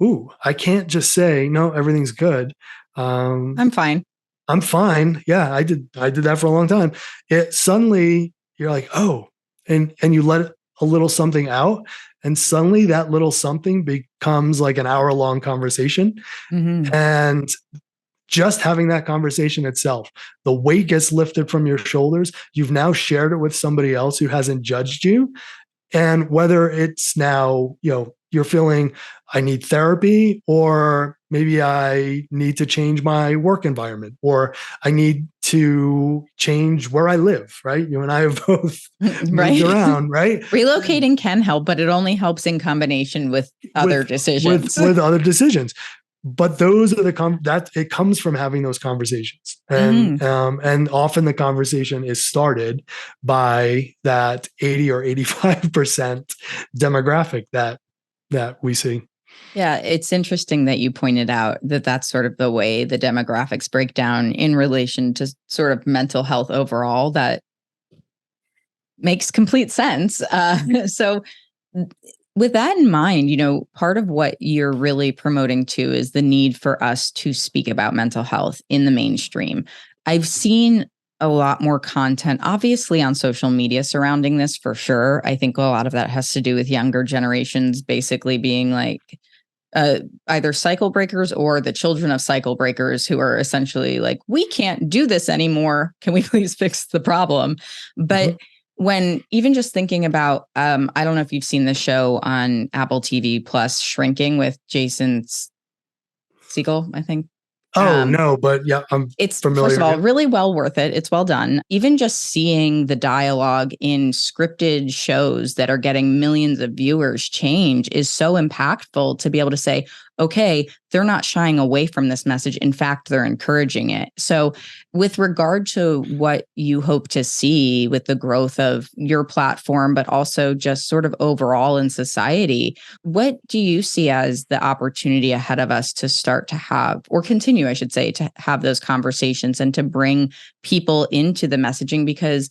ooh, I can't just say, no, everything's good. I'm fine. I'm fine. Yeah, I did that for a long time. It suddenly you're like, oh, and you let a little something out, and suddenly that little something becomes like an hour-long conversation. And just having that conversation itself, the weight gets lifted from your shoulders. You've now shared it with somebody else who hasn't judged you. And whether it's now, you're feeling I need therapy, or maybe I need to change my work environment, or I need to change where I live, right? You and I have both moved around, right? Relocating can help, but it only helps in combination with other decisions. With other decisions. But those are that it comes from having those conversations. And and often the conversation is started by that 80 or 85% demographic that we see. Yeah, it's interesting that you pointed out that that's sort of the way the demographics break down in relation to sort of mental health overall. That makes complete sense. So with that in mind, part of what you're really promoting too is the need for us to speak about mental health in the mainstream. I've seen a lot more content, obviously, on social media surrounding this, for sure. I think a lot of that has to do with younger generations basically being like either cycle breakers or the children of cycle breakers, who are essentially like, we can't do this anymore. Can we please fix the problem? But when even just thinking about, I don't know if you've seen the show on Apple TV Plus, Shrinking, with Jason Segel, I think. Oh, no, but yeah, it's familiar. First of all, really well worth it. It's well done. Even just seeing the dialogue in scripted shows that are getting millions of viewers change is so impactful, to be able to say, okay, they're not shying away from this message. In fact, they're encouraging it. So with regard to what you hope to see with the growth of your platform, but also just sort of overall in society, what do you see as the opportunity ahead of us to start to have, or continue, I should say, to have those conversations and to bring people into the messaging? Because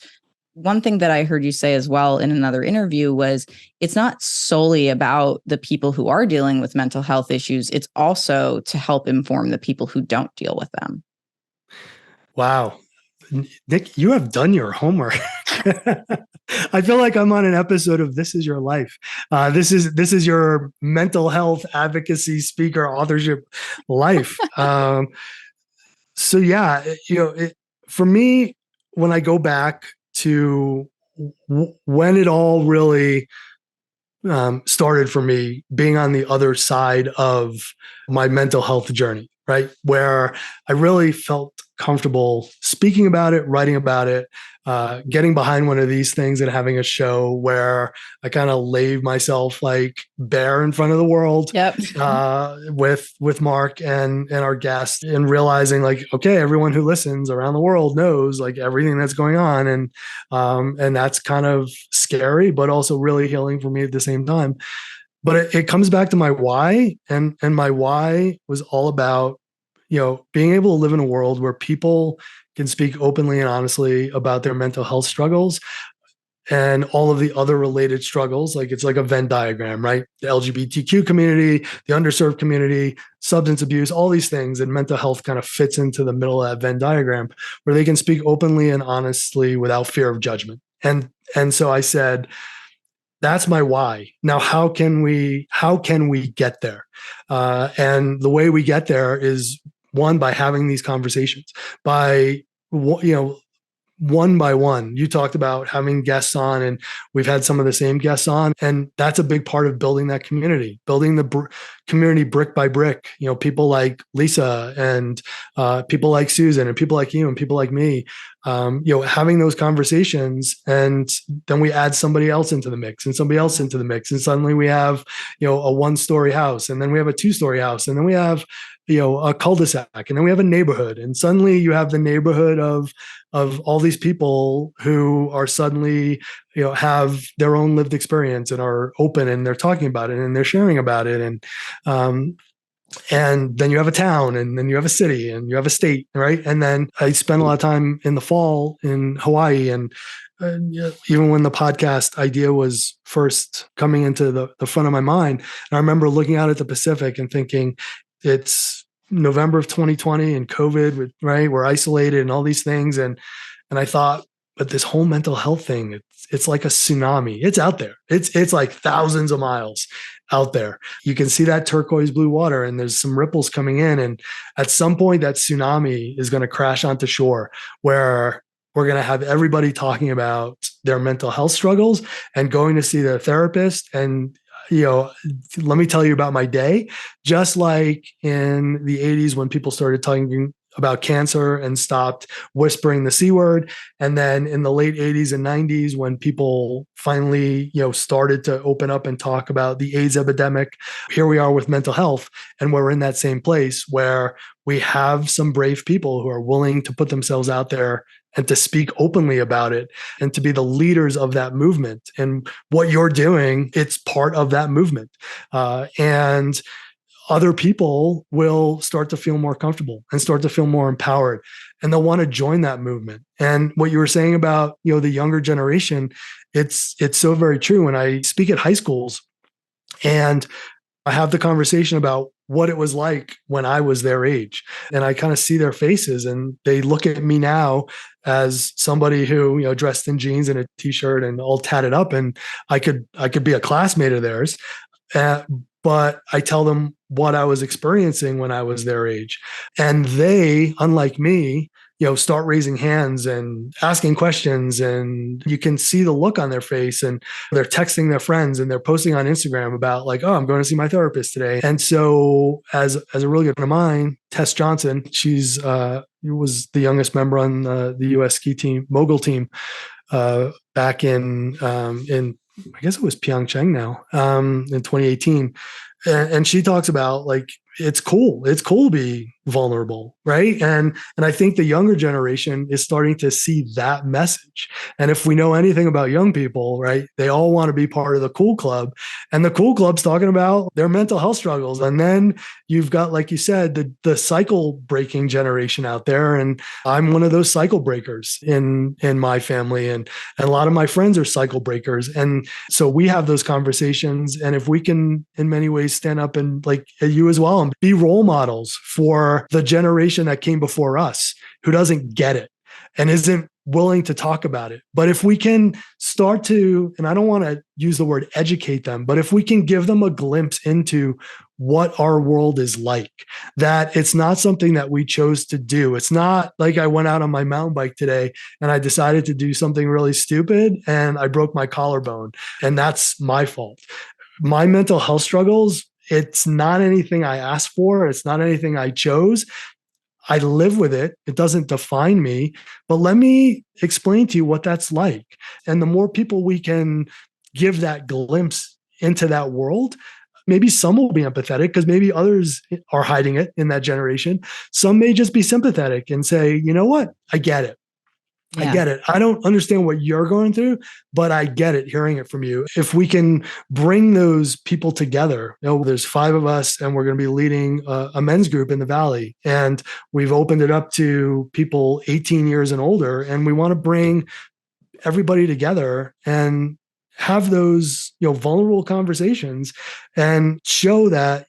one thing that I heard you say as well in another interview was, it's not solely about the people who are dealing with mental health issues. It's also to help inform the people who don't deal with them. Wow. Nick, you have done your homework. I feel like I'm on an episode of This Is Your Life. This is your mental health advocacy speaker authorship life. So yeah, for me, when I go back to when it all really started for me, being on the other side of my mental health journey, right? Where I really felt comfortable speaking about it, writing about it, getting behind one of these things and having a show where I kind of laid myself like bare in front of the world. Yep. With Mark and our guest, and realizing like, okay, everyone who listens around the world knows like everything that's going on. And that's kind of scary, but also really healing for me at the same time. But it comes back to my why, and my why was all about, being able to live in a world where people can speak openly and honestly about their mental health struggles and all of the other related struggles. Like, it's like a Venn diagram, right? The LGBTQ community, the underserved community, substance abuse, all these things, and mental health kind of fits into the middle of that Venn diagram, where they can speak openly and honestly without fear of judgment. And so I said, that's my why. Now, how can we get there? And the way we get there is, one, by having these conversations, by, one by one. You talked about having guests on, and we've had some of the same guests on, and that's a big part of building that community, building the community brick by brick. People like Lisa, and people like Susan, and people like you, and people like me. Having those conversations, and then we add somebody else into the mix, and somebody else into the mix, and suddenly we have, a 1-story house, and then we have a 2-story house, and then we have, a cul-de-sac, and then we have a neighborhood, and suddenly you have the neighborhood of all these people who are suddenly, have their own lived experience and are open, and they're talking about it, and they're sharing about it. And then you have a town, and then you have a city, and you have a state, right? And then I spent a lot of time in the fall in Hawaii, and even when the podcast idea was first coming into the front of my mind, I remember looking out at the Pacific and thinking, it's November of 2020 and COVID, right? We're isolated and all these things. And I thought, but this whole mental health thing, it's like a tsunami. It's out there. It's like thousands of miles out there. You can see that turquoise blue water, and there's some ripples coming in. And at some point, that tsunami is going to crash onto shore, where we're going to have everybody talking about their mental health struggles and going to see their therapist. And let me tell you about my day. Just like in the 80s, when people started talking about cancer and stopped whispering the C word. And then in the late 80s and 90s, when people finally, started to open up and talk about the AIDS epidemic, here we are with mental health. And we're in that same place where we have some brave people who are willing to put themselves out there and to speak openly about it, and to be the leaders of that movement. And what you're doing, it's part of that movement. And other people will start to feel more comfortable and start to feel more empowered, and they'll want to join that movement. And what you were saying about, the younger generation, it's so very true. When I speak at high schools and I have the conversation about what it was like when I was their age, and I kind of see their faces, and they look at me now as somebody who, dressed in jeans and a t-shirt and all tatted up, and I could be a classmate of theirs. But I tell them what I was experiencing when I was their age. And they, unlike me, start raising hands and asking questions, and you can see the look on their face, and they're texting their friends, and they're posting on Instagram about, like, oh, I'm going to see my therapist today. And so as a really good friend of mine, Tess Johnson, she's was the youngest member on the US ski team, mogul team, back in I guess it was Pyeongchang now, in 2018. And she talks about, like, it's cool to be vulnerable, right? And I think the younger generation is starting to see that message. And if we know anything about young people, right, they all want to be part of the cool club, and the cool club's talking about their mental health struggles. And then you've got, like you said, the cycle breaking generation out there, and I'm one of those cycle breakers in my family, and a lot of my friends are cycle breakers. And so we have those conversations, and if we can in many ways stand up, and like you as well, and be role models for the generation that came before us, who doesn't get it and isn't willing to talk about it. But if we can start to, and I don't want to use the word educate them, but if we can give them a glimpse into what our world is like, that it's not something that we chose to do. It's not like I went out on my mountain bike today and I decided to do something really stupid and I broke my collarbone, and that's my fault. My mental health struggles, it's not anything I asked for. It's not anything I chose. I live with it. It doesn't define me, but let me explain to you what that's like. And the more people we can give that glimpse into that world, maybe some will be empathetic because maybe others are hiding it in that generation. Some may just be sympathetic and say, you know what? I get it. I Yeah. get it. I don't understand what you're going through, but I get it hearing it from you. If we can bring those people together, there's 5 of us and we're going to be leading a men's group in the Valley. And we've opened it up to people 18 years and older. And we want to bring everybody together and have those vulnerable conversations and show that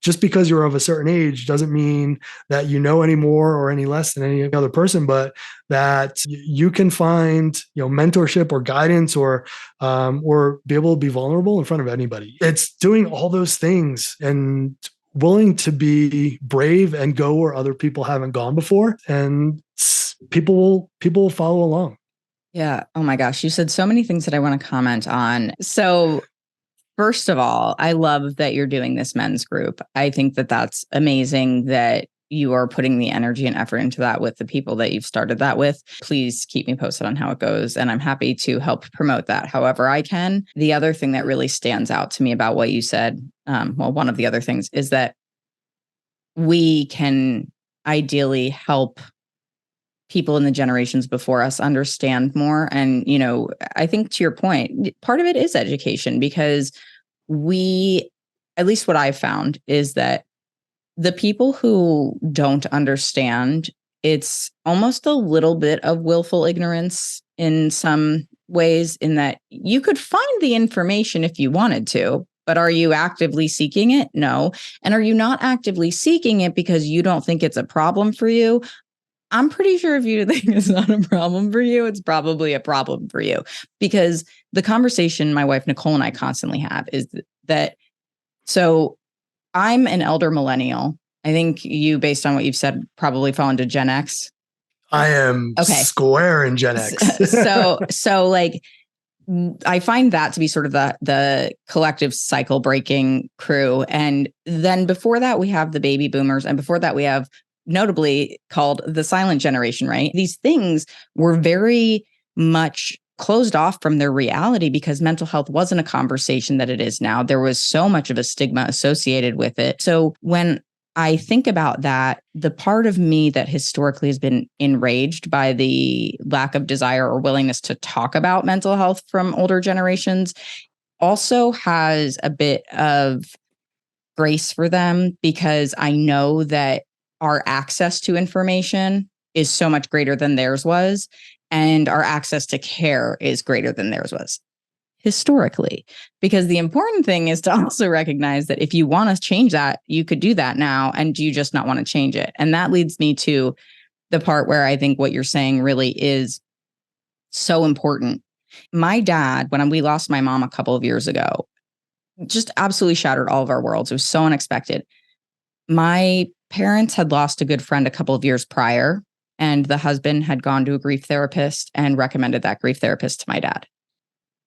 just because you're of a certain age doesn't mean that you know any more or any less than any other person, but that you can find mentorship or guidance or be able to be vulnerable in front of anybody. It's doing all those things and willing to be brave and go where other people haven't gone before, and people will follow along. Yeah. Oh my gosh. You said so many things that I want to comment on. So, first of all, I love that you're doing this men's group. I think that that's amazing that you are putting the energy and effort into that with the people that you've started that with. Please keep me posted on how it goes. And I'm happy to help promote that however I can. The other thing that really stands out to me about what you said, one of the other things is that we can ideally help people in the generations before us understand more. And, I think to your point, part of it is education, because at least what I've found is that the people who don't understand, it's almost a little bit of willful ignorance in some ways, in that you could find the information if you wanted to, but are you actively seeking it? No. And are you not actively seeking it because you don't think it's a problem for you? I'm pretty sure if you think it's not a problem for you, it's probably a problem for you, because the conversation my wife, Nicole, and I constantly have is that, so I'm an elder millennial. I think you, based on what you've said, probably fall into Gen X. I am square in Gen X. so like, I find that to be sort of the collective cycle breaking crew. And then before that, we have the baby boomers. And before that, we have, notably called the silent generation, right? These things were very much closed off from their reality because mental health wasn't a conversation that it is now. There was so much of a stigma associated with it. So when I think about that, the part of me that historically has been enraged by the lack of desire or willingness to talk about mental health from older generations also has a bit of grace for them, because I know that our access to information is so much greater than theirs was, and our access to care is greater than theirs was historically. Because the important thing is to also recognize that if you want to change that, you could do that now, and do you just not want to change it? And that leads me to the part where I think what you're saying really is so important. My dad, when we lost my mom a couple of years ago, just absolutely shattered all of our worlds. It was so unexpected. My parents had lost a good friend a couple of years prior, and the husband had gone to a grief therapist and recommended that grief therapist to my dad.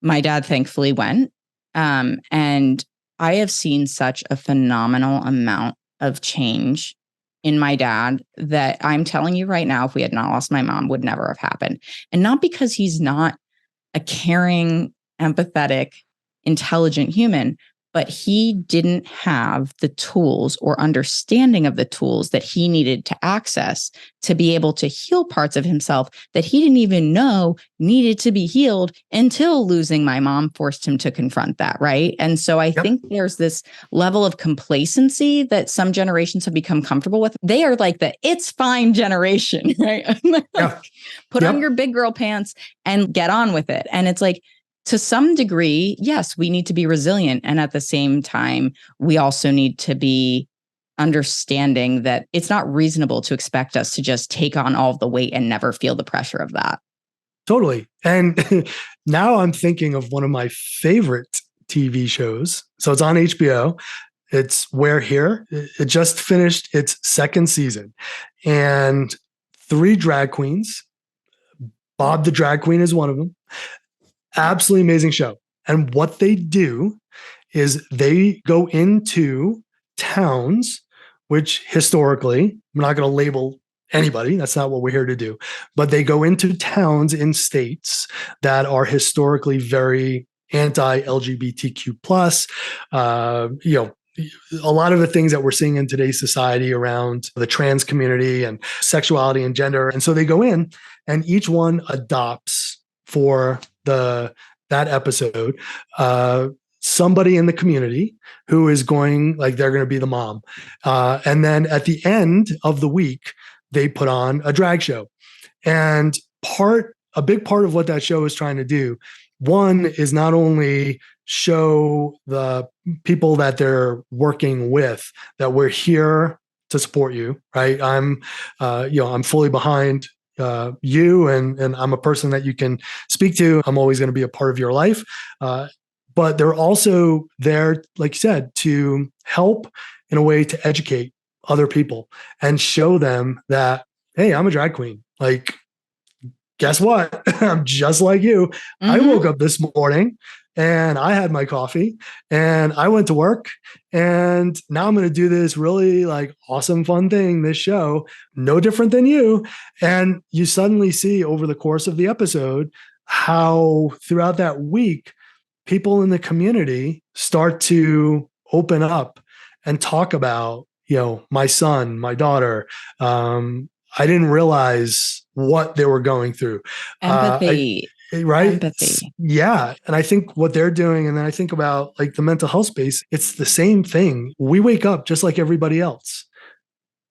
My dad thankfully went. And I have seen such a phenomenal amount of change in my dad that I'm telling you right now, if we had not lost my mom, would never have happened. And not because he's not a caring, empathetic, intelligent human, but he didn't have the tools or understanding of the tools that he needed to access to be able to heal parts of himself that he didn't even know needed to be healed until losing my mom forced him to confront that, right? And so I think there's this level of complacency that some generations have become comfortable with. They are like the it's fine generation, right? Put on your big girl pants and get on with it. And it's like, to some degree, yes, we need to be resilient. And at the same time, we also need to be understanding that it's not reasonable to expect us to just take on all of the weight and never feel the pressure of that. Totally. And now I'm thinking of one of my favorite TV shows. So it's on HBO. It's We're Here. It just finished its 2nd season. And 3 drag queens. Bob the drag queen is one of them. Absolutely amazing show. And what they do is they go into towns, which historically, I'm not going to label anybody. That's not what we're here to do. But they go into towns in states that are historically very anti-LGBTQ plus, a lot of the things that we're seeing in today's society around the trans community and sexuality and gender. And so they go in and each one adopts for that episode somebody in the community who is going, like, they're going to be the mom. And then at the end of the week, they put on a drag show. And a big part of what that show is trying to do, one, is not only show the people that they're working with that we're here to support you, right? I'm fully behind you, and I'm a person that you can speak to. I'm always going to be a part of your life. But they're also there, like you said, to help in a way to educate other people and show them that, hey, I'm a drag queen. Like, guess what? I'm just like you. Mm-hmm. I woke up this morning and I had my coffee and I went to work, and now I'm going to do this really like awesome, fun thing, this show, no different than you. And you suddenly see over the course of the episode how throughout that week, people in the community start to open up and talk about, my son, my daughter. I didn't realize what they were going through. Empathy. Right? Empathy. Yeah. And I think what they're doing, and then I think about like the mental health space, it's the same thing. We wake up just like everybody else.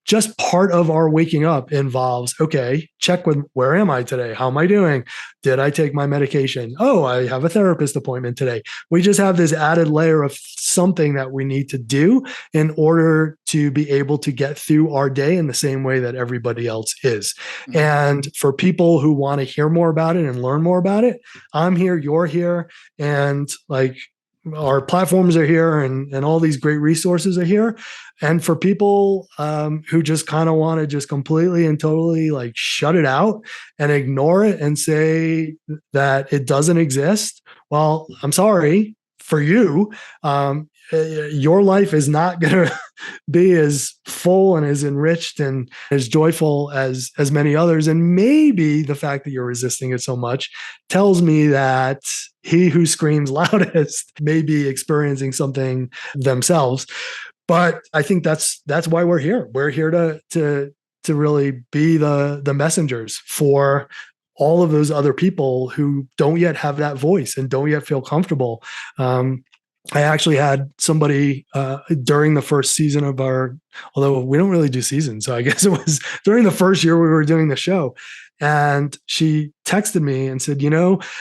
Just part of our waking up involves, okay, check with, where am I today? How am I doing? Did I take my medication? Oh, I have a therapist appointment today. We just have this added layer of something that we need to do in order to be able to get through our day in the same way that everybody else is. Mm-hmm. And for people who want to hear more about it and learn more about it, I'm here, you're here. And like, our platforms are here, and all these great resources are here. And for people who just kind of want to just completely and totally like shut it out and ignore it and say that it doesn't exist, well, I'm sorry for you. Your life is not going to be as full and as enriched and as joyful as many others. And maybe the fact that you're resisting it so much tells me that he who screams loudest may be experiencing something themselves. But I think that's why we're here. We're here to really be the messengers for all of those other people who don't yet have that voice and don't yet feel comfortable. I actually had somebody during the first season of although we don't really do seasons, so I guess it was during the first year we were doing the show. And she texted me and said,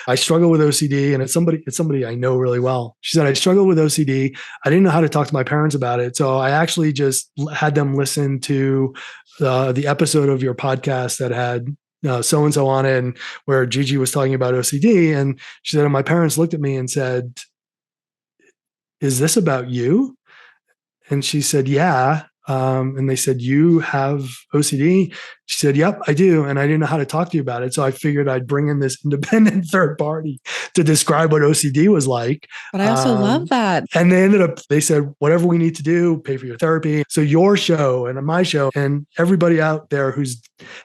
I struggle with OCD, and it's somebody I know really well. She said, I struggle with OCD. I didn't know how to talk to my parents about it. So I actually just had them listen to the episode of your podcast that had so-and-so on it, and where Gigi was talking about OCD. And she said, and my parents looked at me and said, is this about you? And she said, yeah. And they said, you have OCD? She said, yep, I do. And I didn't know how to talk to you about it. So I figured I'd bring in this independent third party to describe what OCD was like. But I also love that. And they said, whatever we need to do, pay for your therapy. So your show and my show and everybody out there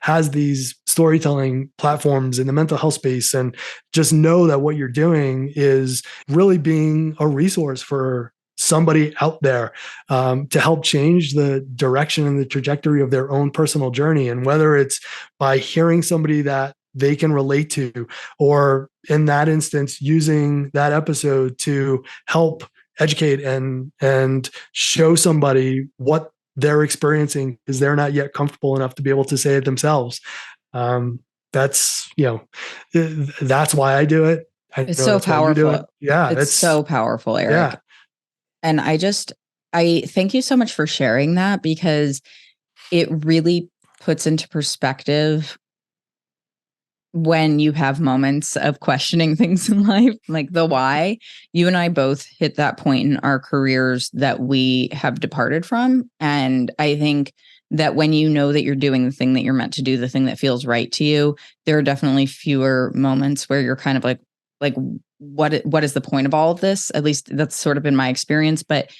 has these storytelling platforms in the mental health space, and just know that what you're doing is really being a resource for somebody out there to help change the direction and the trajectory of their own personal journey. And whether it's by hearing somebody that they can relate to, or in that instance, using that episode to help educate and show somebody what they're experiencing because they're not yet comfortable enough to be able to say it themselves. That's why I do it. It's so powerful. Yeah. It's so powerful, Erik. Yeah. And I thank you so much for sharing that, because it really puts into perspective when you have moments of questioning things in life, like the why. You and I both hit that point in our careers that we have departed from. And I think that when you know that you're doing the thing that you're meant to do, the thing that feels right to you, there are definitely fewer moments where you're kind of like, what is the point of all of this? At least that's sort of been my experience. But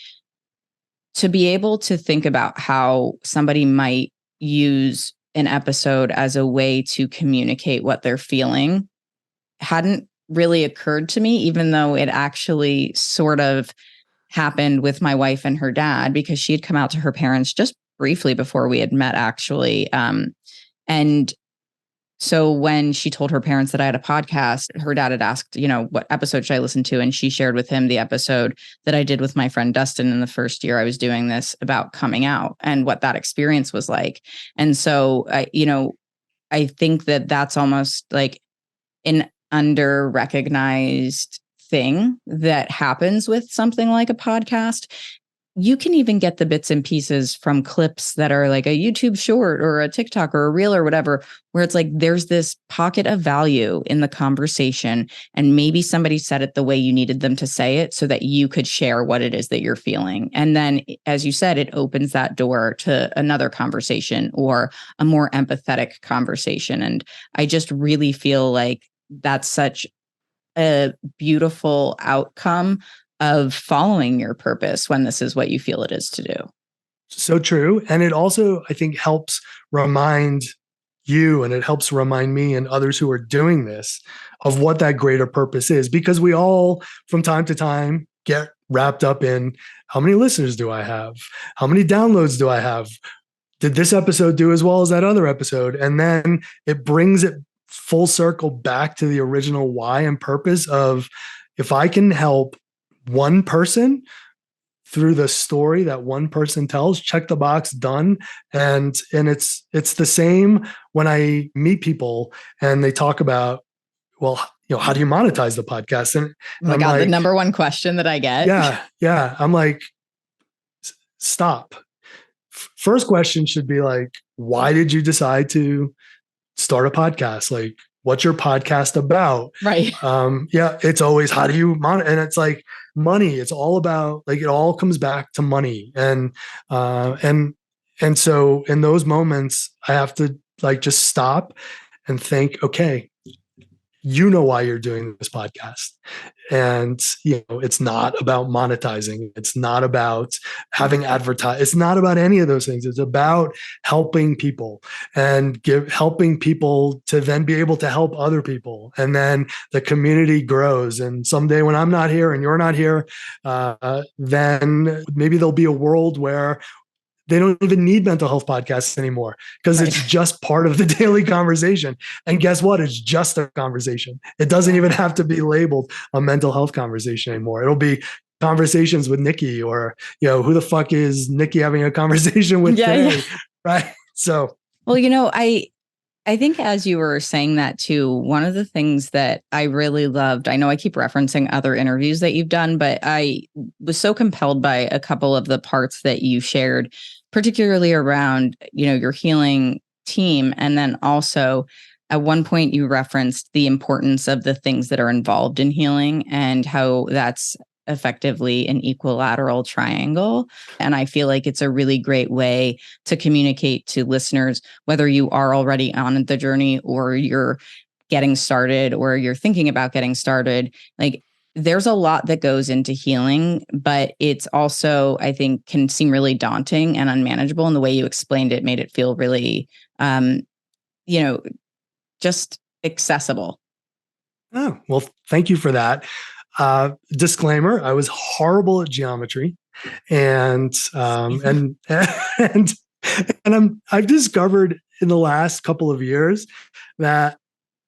to be able to think about how somebody might use an episode as a way to communicate what they're feeling hadn't really occurred to me, even though it actually sort of happened with my wife and her dad, because she had come out to her parents just briefly before we had met, actually. And so when she told her parents that I had a podcast, her dad had asked, what episode should I listen to? And she shared with him the episode that I did with my friend Dustin in the first year I was doing this, about coming out and what that experience was like. And so, I think that that's almost like an under recognized thing that happens with something like a podcast. You can even get the bits and pieces from clips that are like a YouTube short or a TikTok or a reel or whatever, where it's like there's this pocket of value in the conversation, and maybe somebody said it the way you needed them to say it so that you could share what it is that you're feeling. And then, as you said, it opens that door to another conversation or a more empathetic conversation. And I just really feel like that's such a beautiful outcome of following your purpose when this is what you feel it is to do. So true. And it also, I think, helps remind you, and it helps remind me and others who are doing this, of what that greater purpose is, because we all from time to time get wrapped up in, how many listeners do I have? How many downloads do I have? Did this episode do as well as that other episode? And then it brings it full circle back to the original why and purpose of, if I can help one person through the story that one person tells, check the box, done. And it's the same when I meet people and they talk about, well, how do you monetize the podcast? And oh my God, the number one question that I get. Yeah. I'm like, stop. First question should be like, why did you decide to start a podcast? Like, what's your podcast about? Right. It's always, how do you monetize? And it's like money. It's all about, like, it all comes back to money. And so in those moments, I have to like just stop and think, okay, why you're doing this podcast. And, it's not about monetizing. It's not about having advertise. It's not about any of those things. It's about helping people and helping people to then be able to help other people. And then the community grows. And someday when I'm not here and you're not here, then maybe there'll be a world where they don't even need mental health podcasts anymore, because it's just part of the daily conversation. And guess what? It's just a conversation. It doesn't even have to be labeled a mental health conversation anymore. It'll be conversations with Nikki, or, who the fuck is Nikki having a conversation with today? Right. So, well, I think as you were saying that too, one of the things that I really loved, I know I keep referencing other interviews that you've done, but I was so compelled by a couple of the parts that you shared, particularly around, your healing team. And then also at one point you referenced the importance of the things that are involved in healing and how that's effectively an equilateral triangle. And I feel like it's a really great way to communicate to listeners, whether you are already on the journey or you're getting started or you're thinking about getting started. Like, there's a lot that goes into healing, but it's also, I think, can seem really daunting and unmanageable. And the way you explained it made it feel really, just accessible. Oh, well, thank you for that. Disclaimer: I was horrible at geometry, and I've discovered in the last couple of years that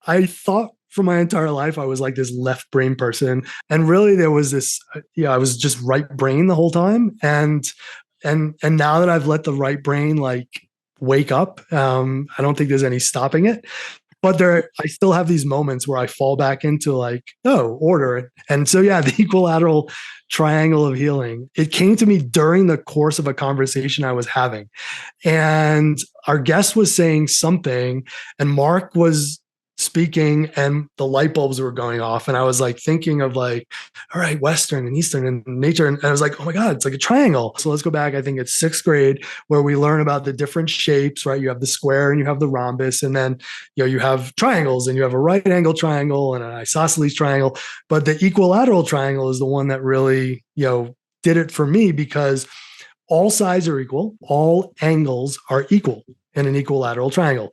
I thought for my entire life I was like this left brain person, and really there was this, I was just right brain the whole time, and now that I've let the right brain like wake up, I don't think there's any stopping it. But I still have these moments where I fall back into like, order. And so, the equilateral triangle of healing, it came to me during the course of a conversation I was having. And our guest was saying something, and Mark was speaking, and the light bulbs were going off. And I was like thinking of like, all right, Western and Eastern and nature. And I was like, oh my God, it's like a triangle. So let's go back. I think it's 6th grade, where we learn about the different shapes, right? You have the square and you have the rhombus, and then, you have triangles, and you have a right angle triangle and an isosceles triangle. But the equilateral triangle is the one that really, did it for me, because all sides are equal. All angles are equal in an equilateral triangle.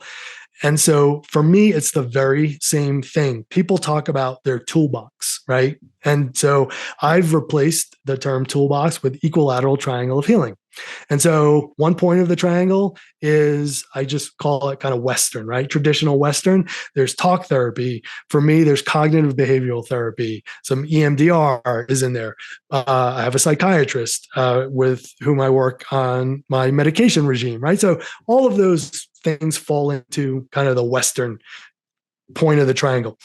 And so for me, it's the very same thing. People talk about their toolbox, right? And so I've replaced the term toolbox with equilateral triangle of healing. And so one point of the triangle is, I just call it kind of Western, right? Traditional Western. There's talk therapy. For me, there's cognitive behavioral therapy. Some EMDR is in there. I have a psychiatrist with whom I work on my medication regime, right? So all of those things fall into kind of the Western point of the triangle.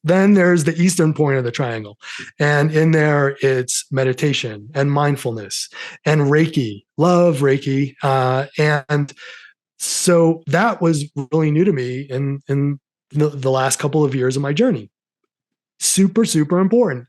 Then there's the Eastern point of the triangle. And in there, it's meditation and mindfulness and Reiki, love Reiki. And so that was really new to me in the last couple of years of my journey. Super, super important.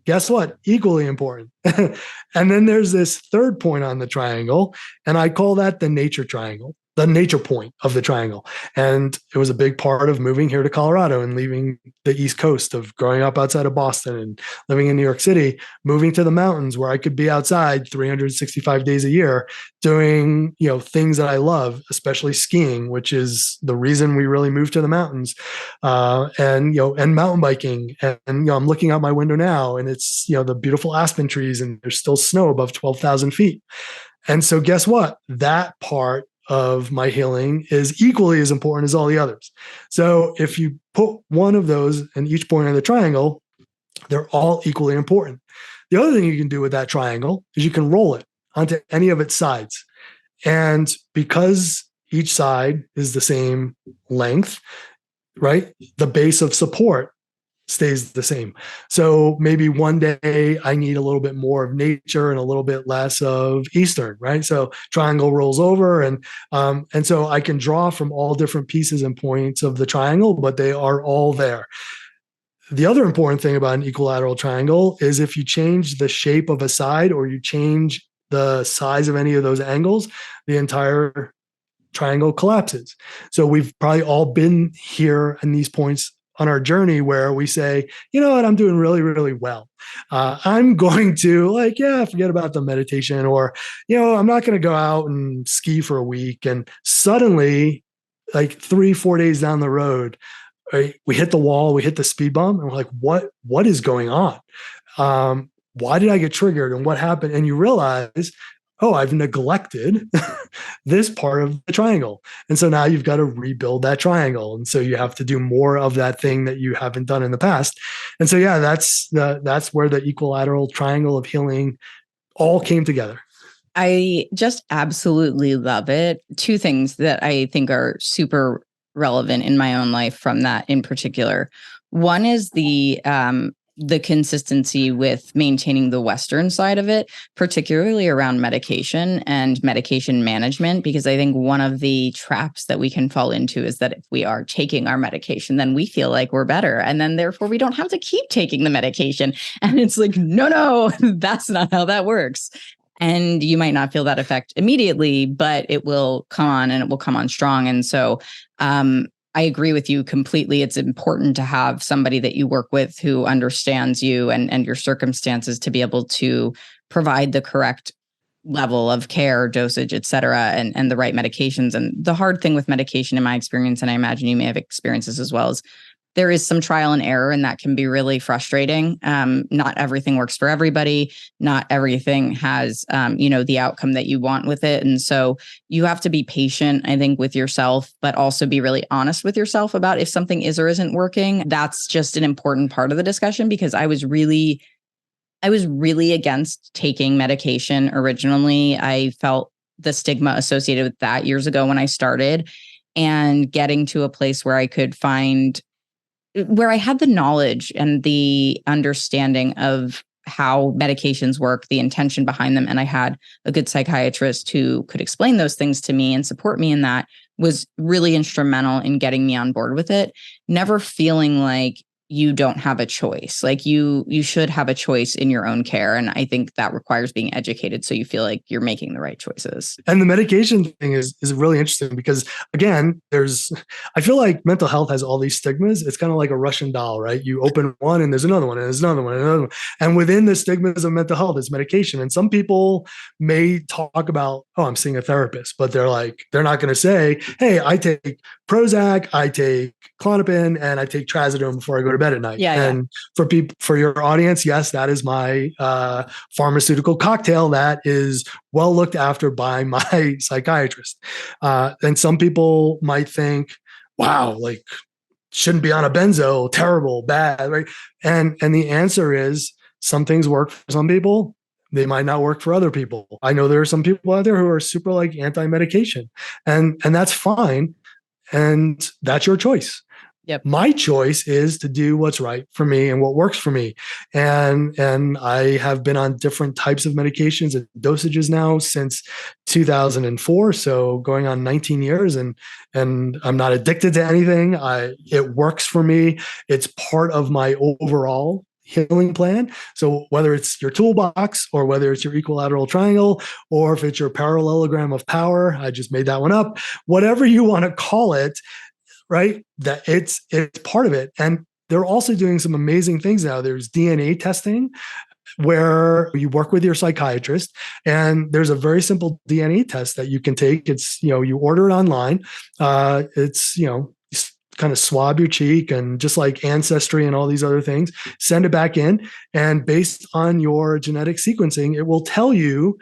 Guess what? Equally important. And then there's this third point on the triangle, and I call that the nature triangle, the nature point of the triangle. And it was a big part of moving here to Colorado and leaving the East Coast, of growing up outside of Boston and living in New York City, moving to the mountains where I could be outside 365 days a year doing, things that I love, especially skiing, which is the reason we really moved to the mountains, and mountain biking. And I'm looking out my window now, and it's, the beautiful aspen trees, and there's still snow above 12,000 feet. And so guess what? That part of my healing is equally as important as all the others. So if you put one of those in each point of the triangle, they're all equally important. The other thing you can do with that triangle is you can roll it onto any of its sides. And because each side is the same length, right? The base of support stays the same. So maybe one day I need a little bit more of nature and a little bit less of Eastern, right? So triangle rolls over, and so I can draw from all different pieces and points of the triangle, but they are all there. The other important thing about an equilateral triangle is if you change the shape of a side or you change the size of any of those angles, the entire triangle collapses. So we've probably all been here in these points on our journey where we say, you know what, I'm doing really, really well. I'm going to forget about the meditation, or, I'm not going to go out and ski for a week. And suddenly, 3-4 days down the road, right, we hit the wall, we hit the speed bump, and we're like, what is going on? Why did I get triggered, and what happened? And you realize, oh, I've neglected this part of the triangle. And so now you've got to rebuild that triangle. And so you have to do more of that thing that you haven't done in the past. And so, that's where the equilateral triangle of healing all came together. I just absolutely love it. Two things that I think are super relevant in my own life from that in particular. One is the consistency with maintaining the Western side of it, particularly around medication and medication management, because I think one of the traps that we can fall into is that if we are taking our medication, then we feel like we're better. And then therefore we don't have to keep taking the medication. And it's like, no, that's not how that works. And you might not feel that effect immediately, but it will come on, and it will come on strong. And so, I agree with you completely. It's important to have somebody that you work with who understands you and your circumstances to be able to provide the correct level of care, dosage, et cetera, and the right medications. And the hard thing with medication, in my experience, and I imagine you may have experiences as well, is there is some trial and error, and that can be really frustrating. Not everything works for everybody. Not everything has, the outcome that you want with it. And so you have to be patient, I think, with yourself, but also be really honest with yourself about if something is or isn't working. That's just an important part of the discussion, because I was really against taking medication originally. I felt the stigma associated with that years ago when I started, and getting to a place where I had the knowledge and the understanding of how medications work, the intention behind them, and I had a good psychiatrist who could explain those things to me and support me in that, was really instrumental in getting me on board with it. Never feeling like you don't have a choice. Like you should have a choice in your own care. And I think that requires being educated so you feel like you're making the right choices. And the medication thing is really interesting because, again, I feel like mental health has all these stigmas. It's kind of like a Russian doll, right? You open one and there's another one and there's another one and another one. And within the stigmas of mental health is medication. And some people may talk about, oh, I'm seeing a therapist, but they're not going to say, hey, I take Prozac, I take Klonopin, and I take Trazodone before I go to bed at night. And for your audience, yes, that is my pharmaceutical cocktail that is well looked after by my psychiatrist. And some people might think, wow, like shouldn't be on a benzo, terrible, bad, right? And the answer is some things work for some people. They might not work for other people. I know there are some people out there who are super like anti-medication, and that's fine. And that's your choice. Yep. My choice is to do what's right for me and what works for me. And I have been on different types of medications and dosages now since 2004. So going on 19 years, and I'm not addicted to anything. It works for me. It's part of my overall healing plan. So whether it's your toolbox or whether it's your equilateral triangle, or if it's your parallelogram of power, I just made that one up, whatever you want to call it, right? That it's part of it. And they're also doing some amazing things now. There's DNA testing where you work with your psychiatrist, and there's a very simple DNA test that you can take. It's, you order it online. It's, kind of swab your cheek and just like Ancestry and all these other things, send it back in. And based on your genetic sequencing, it will tell you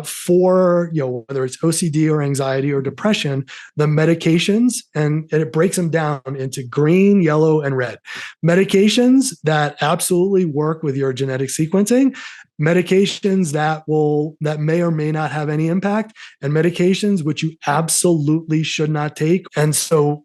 for, whether it's OCD or anxiety or depression, the medications, and it breaks them down into green, yellow, and red. Medications that absolutely work with your genetic sequencing, medications that may or may not have any impact, and medications which you absolutely should not take. And so,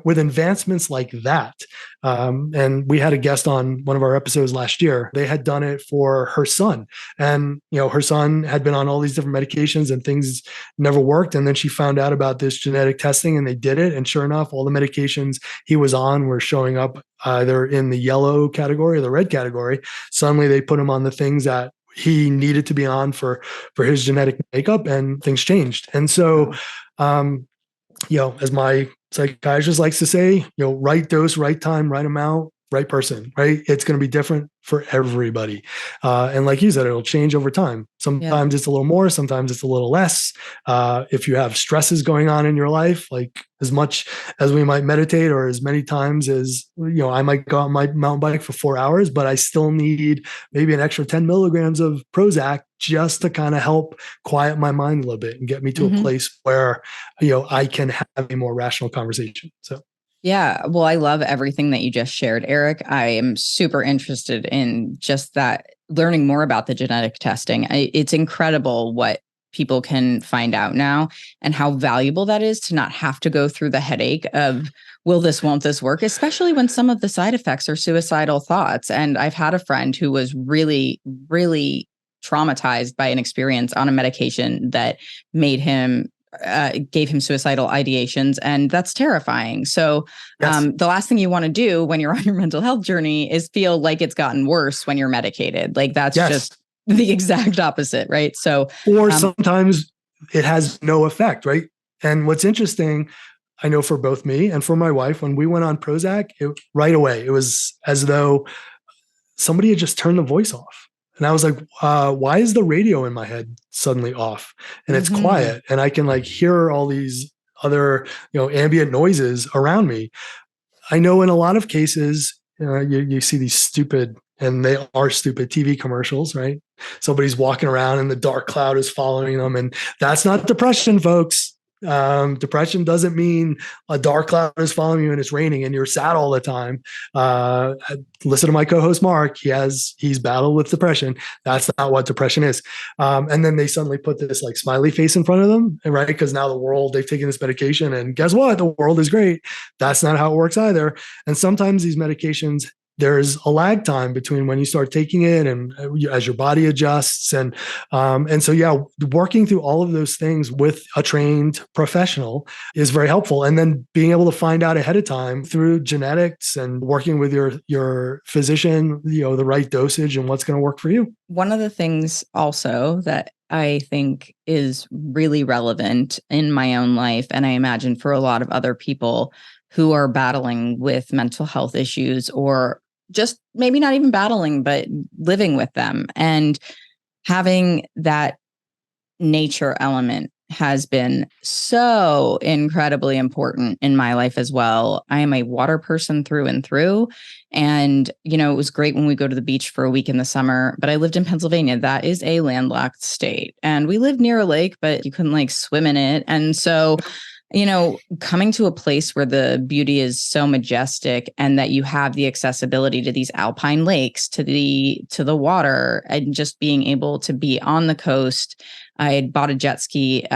with advancements like that, and we had a guest on one of our episodes last year, they had done it for her son. And, her son had been on all these different medications and things never worked. And then she found out about this genetic testing and they did it. And sure enough, all the medications he was on were showing up either in the yellow category or the red category. Suddenly they put him on the things that he needed to be on for his genetic makeup, and things changed. And so, as my psychiatrist likes to say, right dose, right time, right amount, right person, right? It's going to be different for everybody. And like you said, it'll change over time. Sometimes it's a little more, sometimes it's a little less. If you have stresses going on in your life, like as much as we might meditate, or as many times as, I might go on my mountain bike for 4 hours, but I still need maybe an extra 10 milligrams of Prozac just to kind of help quiet my mind a little bit and get me to a place where, I can have a more rational conversation. So. Yeah. Well, I love everything that you just shared, Erik. I am super interested in just that, learning more about the genetic testing. It's incredible what people can find out now and how valuable that is to not have to go through the headache of, won't this work? Especially when some of the side effects are suicidal thoughts. And I've had a friend who was really, really traumatized by an experience on a medication that made him gave him suicidal ideations, and that's terrifying. So the last thing you want to do when you're on your mental health journey is feel like it's gotten worse when you're medicated. Like that's just the exact opposite, right? So, or sometimes it has no effect, right? And what's interesting, I know for both me and for my wife, when we went on Prozac, right away, it was as though somebody had just turned the voice off. And I was like, why is the radio in my head suddenly off? And it's quiet. And I can like hear all these other, ambient noises around me. I know in a lot of cases, you see these stupid, and they are stupid TV commercials, right? Somebody's walking around and the dark cloud is following them. And that's not depression, folks. Depression doesn't mean a dark cloud is following you and it's raining and you're sad all the time. Listen to my co-host Mark. He's battled with depression. That's not what depression is. And then they suddenly put this like smiley face in front of them, right? Because now they've taken this medication, and guess what? The world is great. That's not how it works either. And sometimes these medications there's a lag time between when you start taking it and as your body adjusts. And so, yeah, working through all of those things with a trained professional is very helpful. And then being able to find out ahead of time through genetics and working with your physician, the right dosage and what's going to work for you. One of the things also that I think is really relevant in my own life, and I imagine for a lot of other people who are battling with mental health issues, or just maybe not even battling, but living with them, and having that nature element has been so incredibly important in my life as well. I am a water person through and through. And, it was great when we go to the beach for a week in the summer, but I lived in Pennsylvania. That is a landlocked state. And we lived near a lake, but you couldn't swim in it. And so, coming to a place where the beauty is so majestic and that you have the accessibility to these alpine lakes, to the water, and just being able to be on the coast. I had bought a jet ski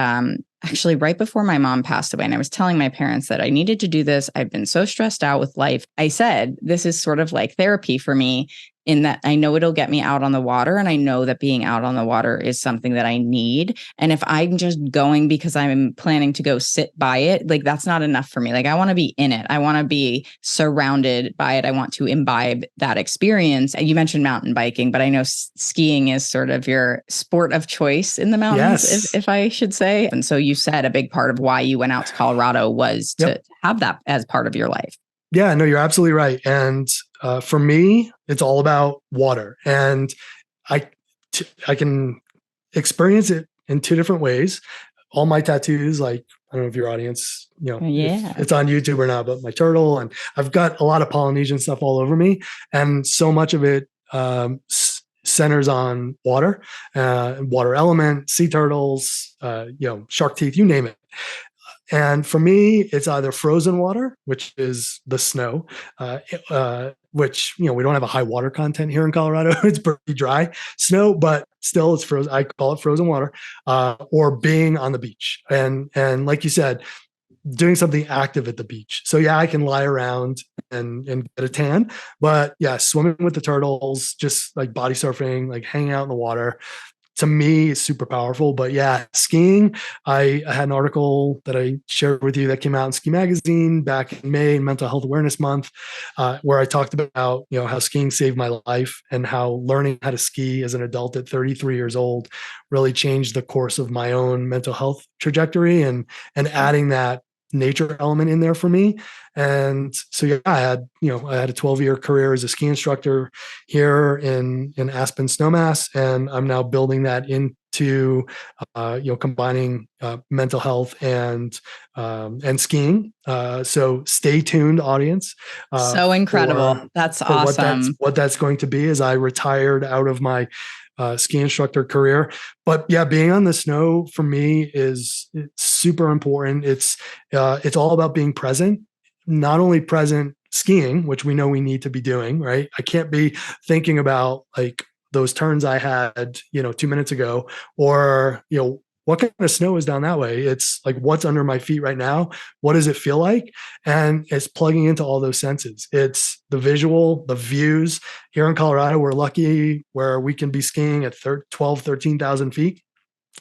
actually right before my mom passed away. And I was telling my parents that I needed to do this. I've been so stressed out with life. I said, this is sort of like therapy for me, in that I know it'll get me out on the water. And I know that being out on the water is something that I need. And if I'm just going because I'm planning to go sit by it, that's not enough for me. I want to be in it. I want to be surrounded by it. I want to imbibe that experience. And you mentioned mountain biking, but I know skiing is sort of your sport of choice in the mountains, Yes. if I should say. And so you said a big part of why you went out to Colorado was to have that as part of your life. Yeah, no, you're absolutely right. And for me, it's all about water. And I can experience it in two different ways. All my tattoos, I don't know if your audience, if it's on YouTube or not, but my turtle, and I've got a lot of Polynesian stuff all over me. And so much of it centers on water, water element, sea turtles, shark teeth, you name it. And for me, it's either frozen water, which is the snow, which, we don't have a high water content here in Colorado. It's pretty dry snow, but still it's frozen. I call it frozen water, or being on the beach. And like you said, doing something active at the beach. So yeah, I can lie around and get a tan, but yeah, swimming with the turtles, just body surfing, hanging out in the water, to me is super powerful. But yeah, skiing, I had an article that I shared with you that came out in Ski Magazine back in May, Mental Health Awareness Month, where I talked about, how skiing saved my life and how learning how to ski as an adult at 33 years old really changed the course of my own mental health trajectory, and adding that nature element in there for me. And so yeah, I had a 12-year career as a ski instructor here in Aspen Snowmass, and I'm now building that into combining mental health and skiing. So stay tuned, audience. So incredible. That's awesome. What that's going to be as I retired out of my ski instructor career. But yeah, being on the snow for me it's super important. It's all about being present, not only present skiing, which we know we need to be doing, right? I can't be thinking about those turns I had, 2 minutes ago, or, what kind of snow is down that way? It's what's under my feet right now? What does it feel like? And it's plugging into all those senses. It's the visual, the views. Here in Colorado, we're lucky where we can be skiing at 13,000 feet.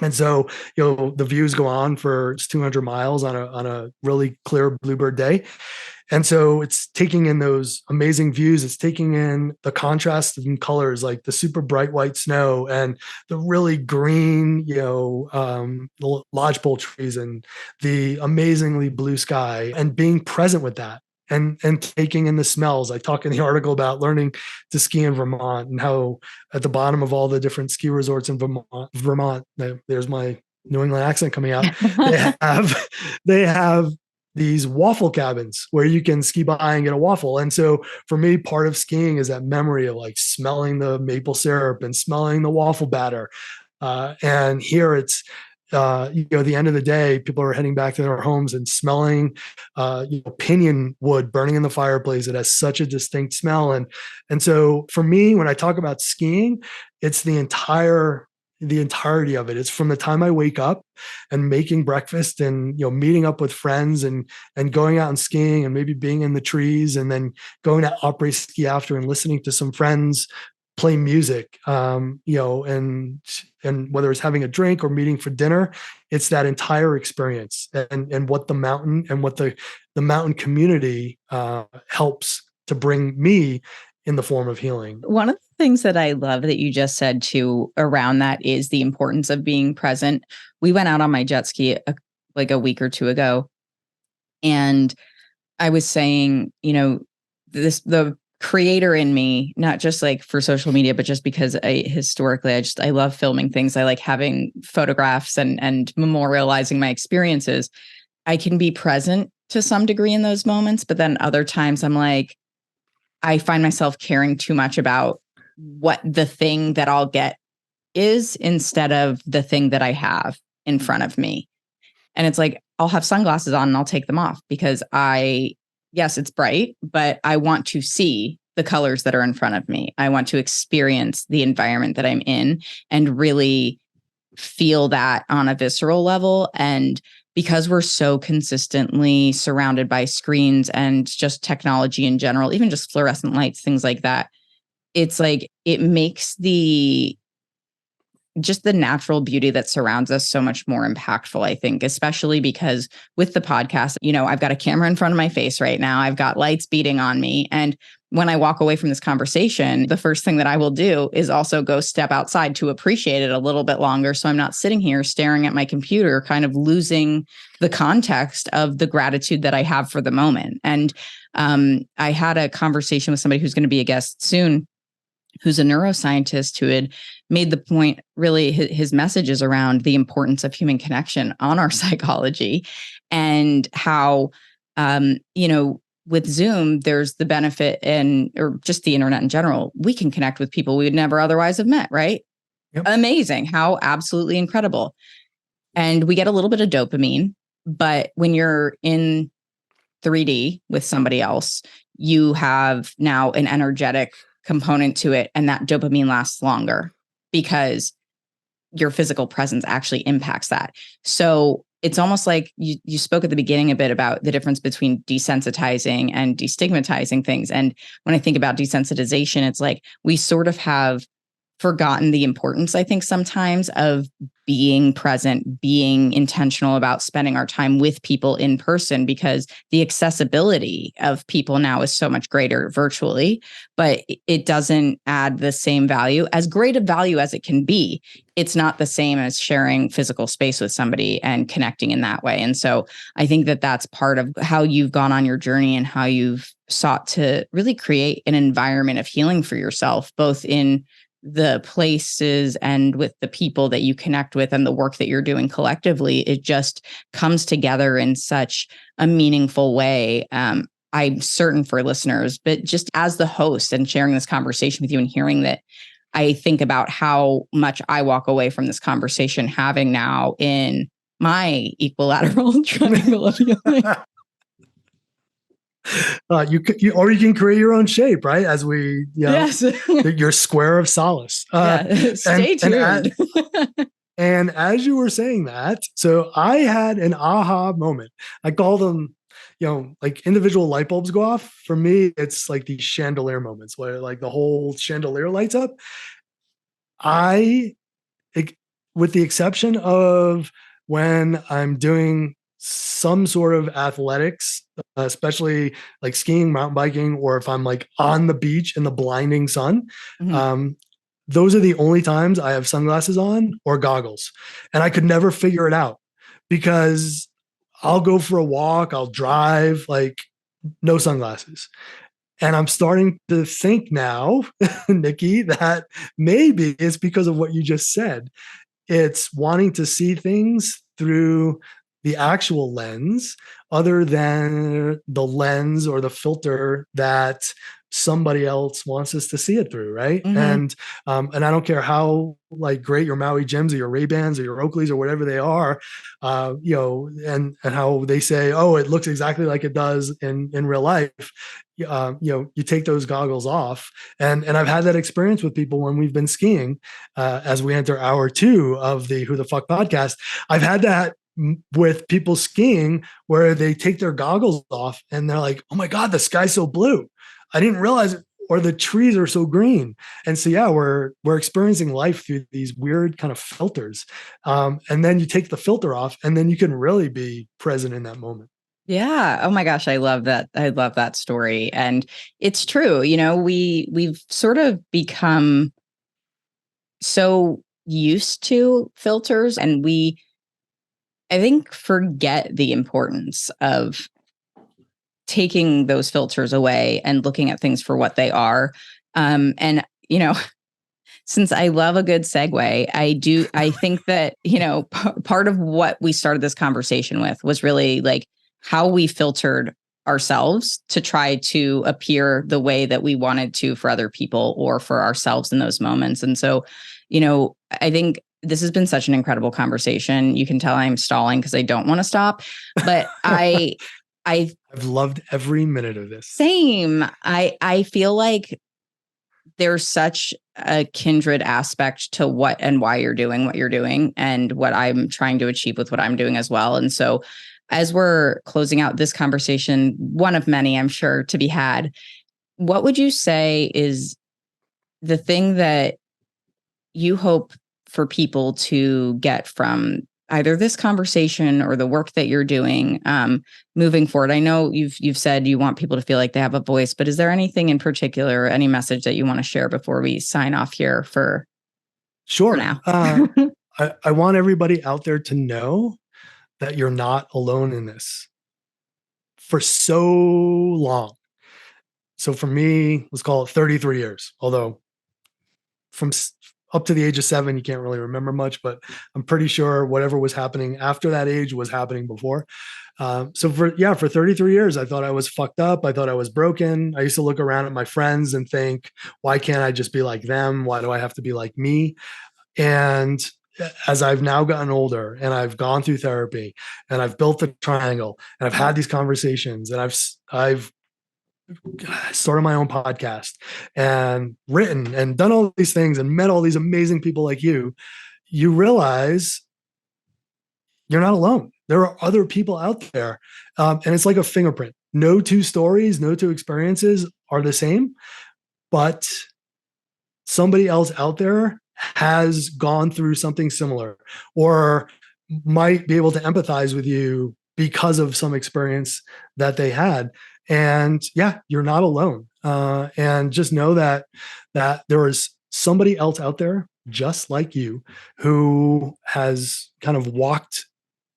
And so, the views go on for 200 miles on a really clear bluebird day. And so it's taking in those amazing views. It's taking in the contrast in colors, like the super bright white snow and the really green, the lodgepole trees and the amazingly blue sky, and being present with that. And taking in the smells. I talk in the article about learning to ski in Vermont, and how at the bottom of all the different ski resorts in Vermont, there's my New England accent coming out. They have these waffle cabins where you can ski by and get a waffle. And so for me, part of skiing is that memory of smelling the maple syrup and smelling the waffle batter. And here it's, at the end of the day, people are heading back to their homes and smelling, pinyon wood burning in the fireplace. It has such a distinct smell. And so for me, when I talk about skiing, it's the entire the entirety of it. It's from the time I wake up and making breakfast and, meeting up with friends and going out and skiing and maybe being in the trees and then going to après ski after and listening to some friends play music, and whether it's having a drink or meeting for dinner, it's that entire experience and what the mountain and what the mountain community helps to bring me in the form of healing. One of the things that I love that you just said too around that is the importance of being present. We went out on my jet ski like a week or two ago, and I was saying, the creator in me, not just like for social media, but just because I love filming things. I like having photographs and memorializing my experiences. I can be present to some degree in those moments, but then other times I'm like, I find myself caring too much about what the thing that I'll get is instead of the thing that I have in front of me. And it's like, I'll have sunglasses on and I'll take them off because yes, it's bright, but I want to see the colors that are in front of me. I want to experience the environment that I'm in and really feel that on a visceral level. And because we're so consistently surrounded by screens and just technology in general, even just fluorescent lights, things like that, it's like it makes just the natural beauty that surrounds us so much more impactful, I think, especially because with the podcast, I've got a camera in front of my face right now. I've got lights beating on me. And when I walk away from this conversation, the first thing that I will do is also go step outside to appreciate it a little bit longer. So I'm not sitting here staring at my computer, kind of losing the context of the gratitude that I have for the moment. And I had a conversation with somebody who's going to be a guest soon, who's a neuroscientist, who had made the point, really his message is around the importance of human connection on our psychology, and how, with Zoom, there's the benefit or just the internet in general, we can connect with people we would never otherwise have met, right? Yep. Amazing. How absolutely incredible. And we get a little bit of dopamine, but when you're in 3D with somebody else, you have now an energetic component to it, and that dopamine lasts longer because your physical presence actually impacts that. So it's almost like you spoke at the beginning a bit about the difference between desensitizing and destigmatizing things. And when I think about desensitization, it's like we sort of have forgotten the importance, I think, sometimes of being present, being intentional about spending our time with people in person, because the accessibility of people now is so much greater virtually, but it doesn't add the same value, as great a value as it can be. It's not the same as sharing physical space with somebody and connecting in that way. And so I think that that's part of how you've gone on your journey and how you've sought to really create an environment of healing for yourself, both in the places and with the people that you connect with and the work that you're doing collectively. It just comes together in such a meaningful way. I'm certain for listeners, but just as the host and sharing this conversation with you and hearing that, I think about how much I walk away from this conversation having now in my equilateral triangle of healing. You can create your own shape, right? As we, yes, your square of solace. Stay tuned. And as you were saying that, so I had an aha moment. I call them, like individual light bulbs go off. For me, it's like these chandelier moments where like the whole chandelier lights up. With the exception of when I'm doing some sort of athletics, especially like skiing, mountain biking, or if I'm like on the beach in the blinding sun, those are the only times I have sunglasses on or goggles. And I could never figure it out because I'll go for a walk, I'll drive, like no sunglasses. And I'm starting to think now, Nikki, that maybe it's because of what you just said. It's wanting to see things through the actual lens other than the lens or the filter that somebody else wants us to see it through, right? Mm-hmm. And I don't care how like great your Maui Jims or your Ray-Bans or your Oakleys or whatever they are, and how they say, oh, it looks exactly like it does in real life. You take those goggles off, and I've had that experience with people when we've been skiing, as we enter hour 2 of the Who the Fuck podcast. I've had that with people skiing where they take their goggles off and they're like, oh my God, the sky's so blue. I didn't realize it. Or the trees are so green. And so, yeah, we're experiencing life through these weird kind of filters. And then you take the filter off and then you can really be present in that moment. Yeah. Oh my gosh, I love that. I love that story. And it's true. We've sort of become so used to filters, and I think, forget the importance of taking those filters away and looking at things for what they are. And since I love a good segue, I think that, part of what we started this conversation with was really like how we filtered ourselves to try to appear the way that we wanted to for other people or for ourselves in those moments. And so, I think this has been such an incredible conversation. You can tell I'm stalling because I don't want to stop, but I've loved every minute of this. Same. I feel like there's such a kindred aspect to what and why you're doing what you're doing and what I'm trying to achieve with what I'm doing as well. And so as we're closing out this conversation, one of many, I'm sure, to be had, what would you say is the thing that you hope for people to get from either this conversation or the work that you're doing moving forward? I know you've said you want people to feel like they have a voice, but is there anything in particular, any message that you want to share before we sign off here for now? I want everybody out there to know that you're not alone in this. For so long. So for me, let's call it 33 years, although from up to the age of 7, you can't really remember much, but I'm pretty sure whatever was happening after that age was happening before. So for 33 years, I thought I was fucked up. I thought I was broken. I used to look around at my friends and think, why can't I just be like them? Why do I have to be like me? And as I've now gotten older and I've gone through therapy and I've built the triangle and I've had these conversations and I've started my own podcast and written and done all these things and met all these amazing people like you realize you're not alone. There are other people out there. And it's like a fingerprint. No two stories, no two experiences are the same, but somebody else out there has gone through something similar or might be able to empathize with you because of some experience that they had. And yeah, you're not alone. And just know that there is somebody else out there just like you who has kind of walked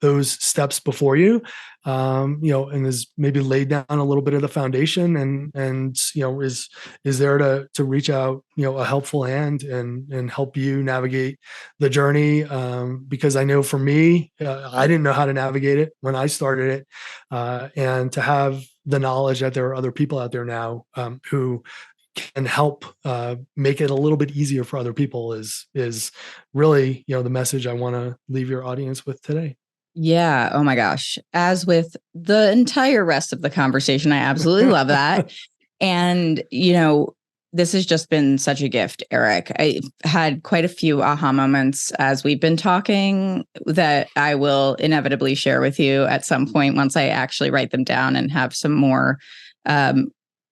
those steps before you, and has maybe laid down a little bit of the foundation and is there to reach out, a helpful hand and help you navigate the journey. Because I know for me, I didn't know how to navigate it when I started it, and to have the knowledge that there are other people out there now who can help make it a little bit easier for other people is really, the message I want to leave your audience with today. Yeah. Oh my gosh. As with the entire rest of the conversation, I absolutely love that. And, this has just been such a gift, Erik. I had quite a few aha moments as we've been talking that I will inevitably share with you at some point once I actually write them down and have some more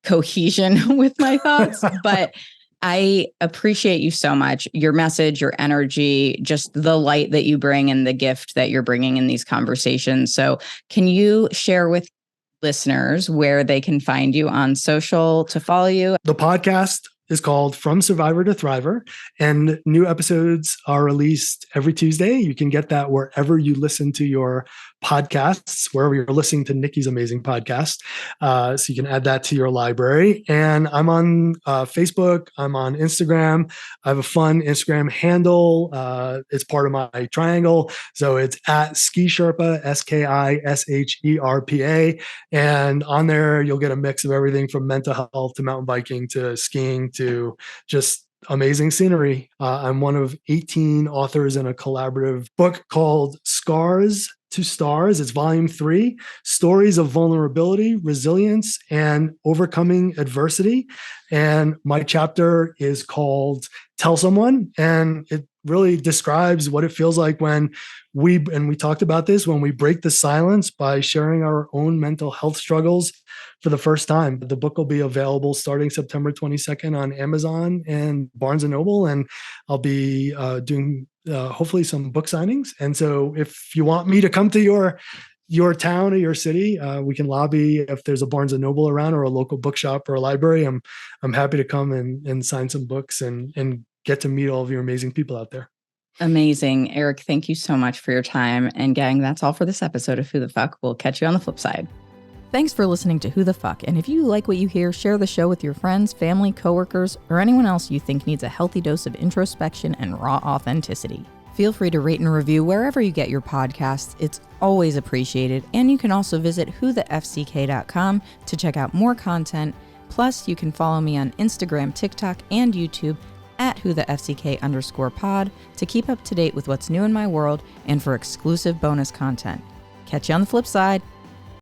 cohesion with my thoughts. But I appreciate you so much, your message, your energy, just the light that you bring and the gift that you're bringing in these conversations. So can you share with listeners where they can find you on social to follow you? The podcast is called From Survivor to Thriver, and new episodes are released every Tuesday. You can get that wherever you listen to your podcasts, wherever you're listening to Nikki's amazing podcast. So you can add that to your library. And I'm on Facebook. I'm on Instagram. I have a fun Instagram handle. It's part of my triangle. So it's at Ski Sherpa, SKISHERPA. And on there, you'll get a mix of everything from mental health to mountain biking to skiing to just amazing scenery. I'm one of 18 authors in a collaborative book called Scars to Stars. It's volume 3, stories of vulnerability, resilience, and overcoming adversity. And my chapter is called Tell Someone. And it really describes what it feels like when we talked about this, when we break the silence by sharing our own mental health struggles for the first time. The book will be available starting September 22nd on Amazon and Barnes & Noble. And I'll be doing hopefully some book signings. And so if you want me to come to your town or your city, we can lobby if there's a Barnes & Noble around or a local bookshop or a library. I'm happy to come and sign some books and get to meet all of your amazing people out there. Amazing. Erik, thank you so much for your time. And gang, that's all for this episode of Who the Fuck. We'll catch you on the flip side. Thanks for listening to Who the Fuck. And if you like what you hear, share the show with your friends, family, coworkers, or anyone else you think needs a healthy dose of introspection and raw authenticity. Feel free to rate and review wherever you get your podcasts. It's always appreciated. And you can also visit whothefck.com to check out more content. Plus, you can follow me on Instagram, TikTok, and YouTube at whothefck_pod to keep up to date with what's new in my world and for exclusive bonus content. Catch you on the flip side.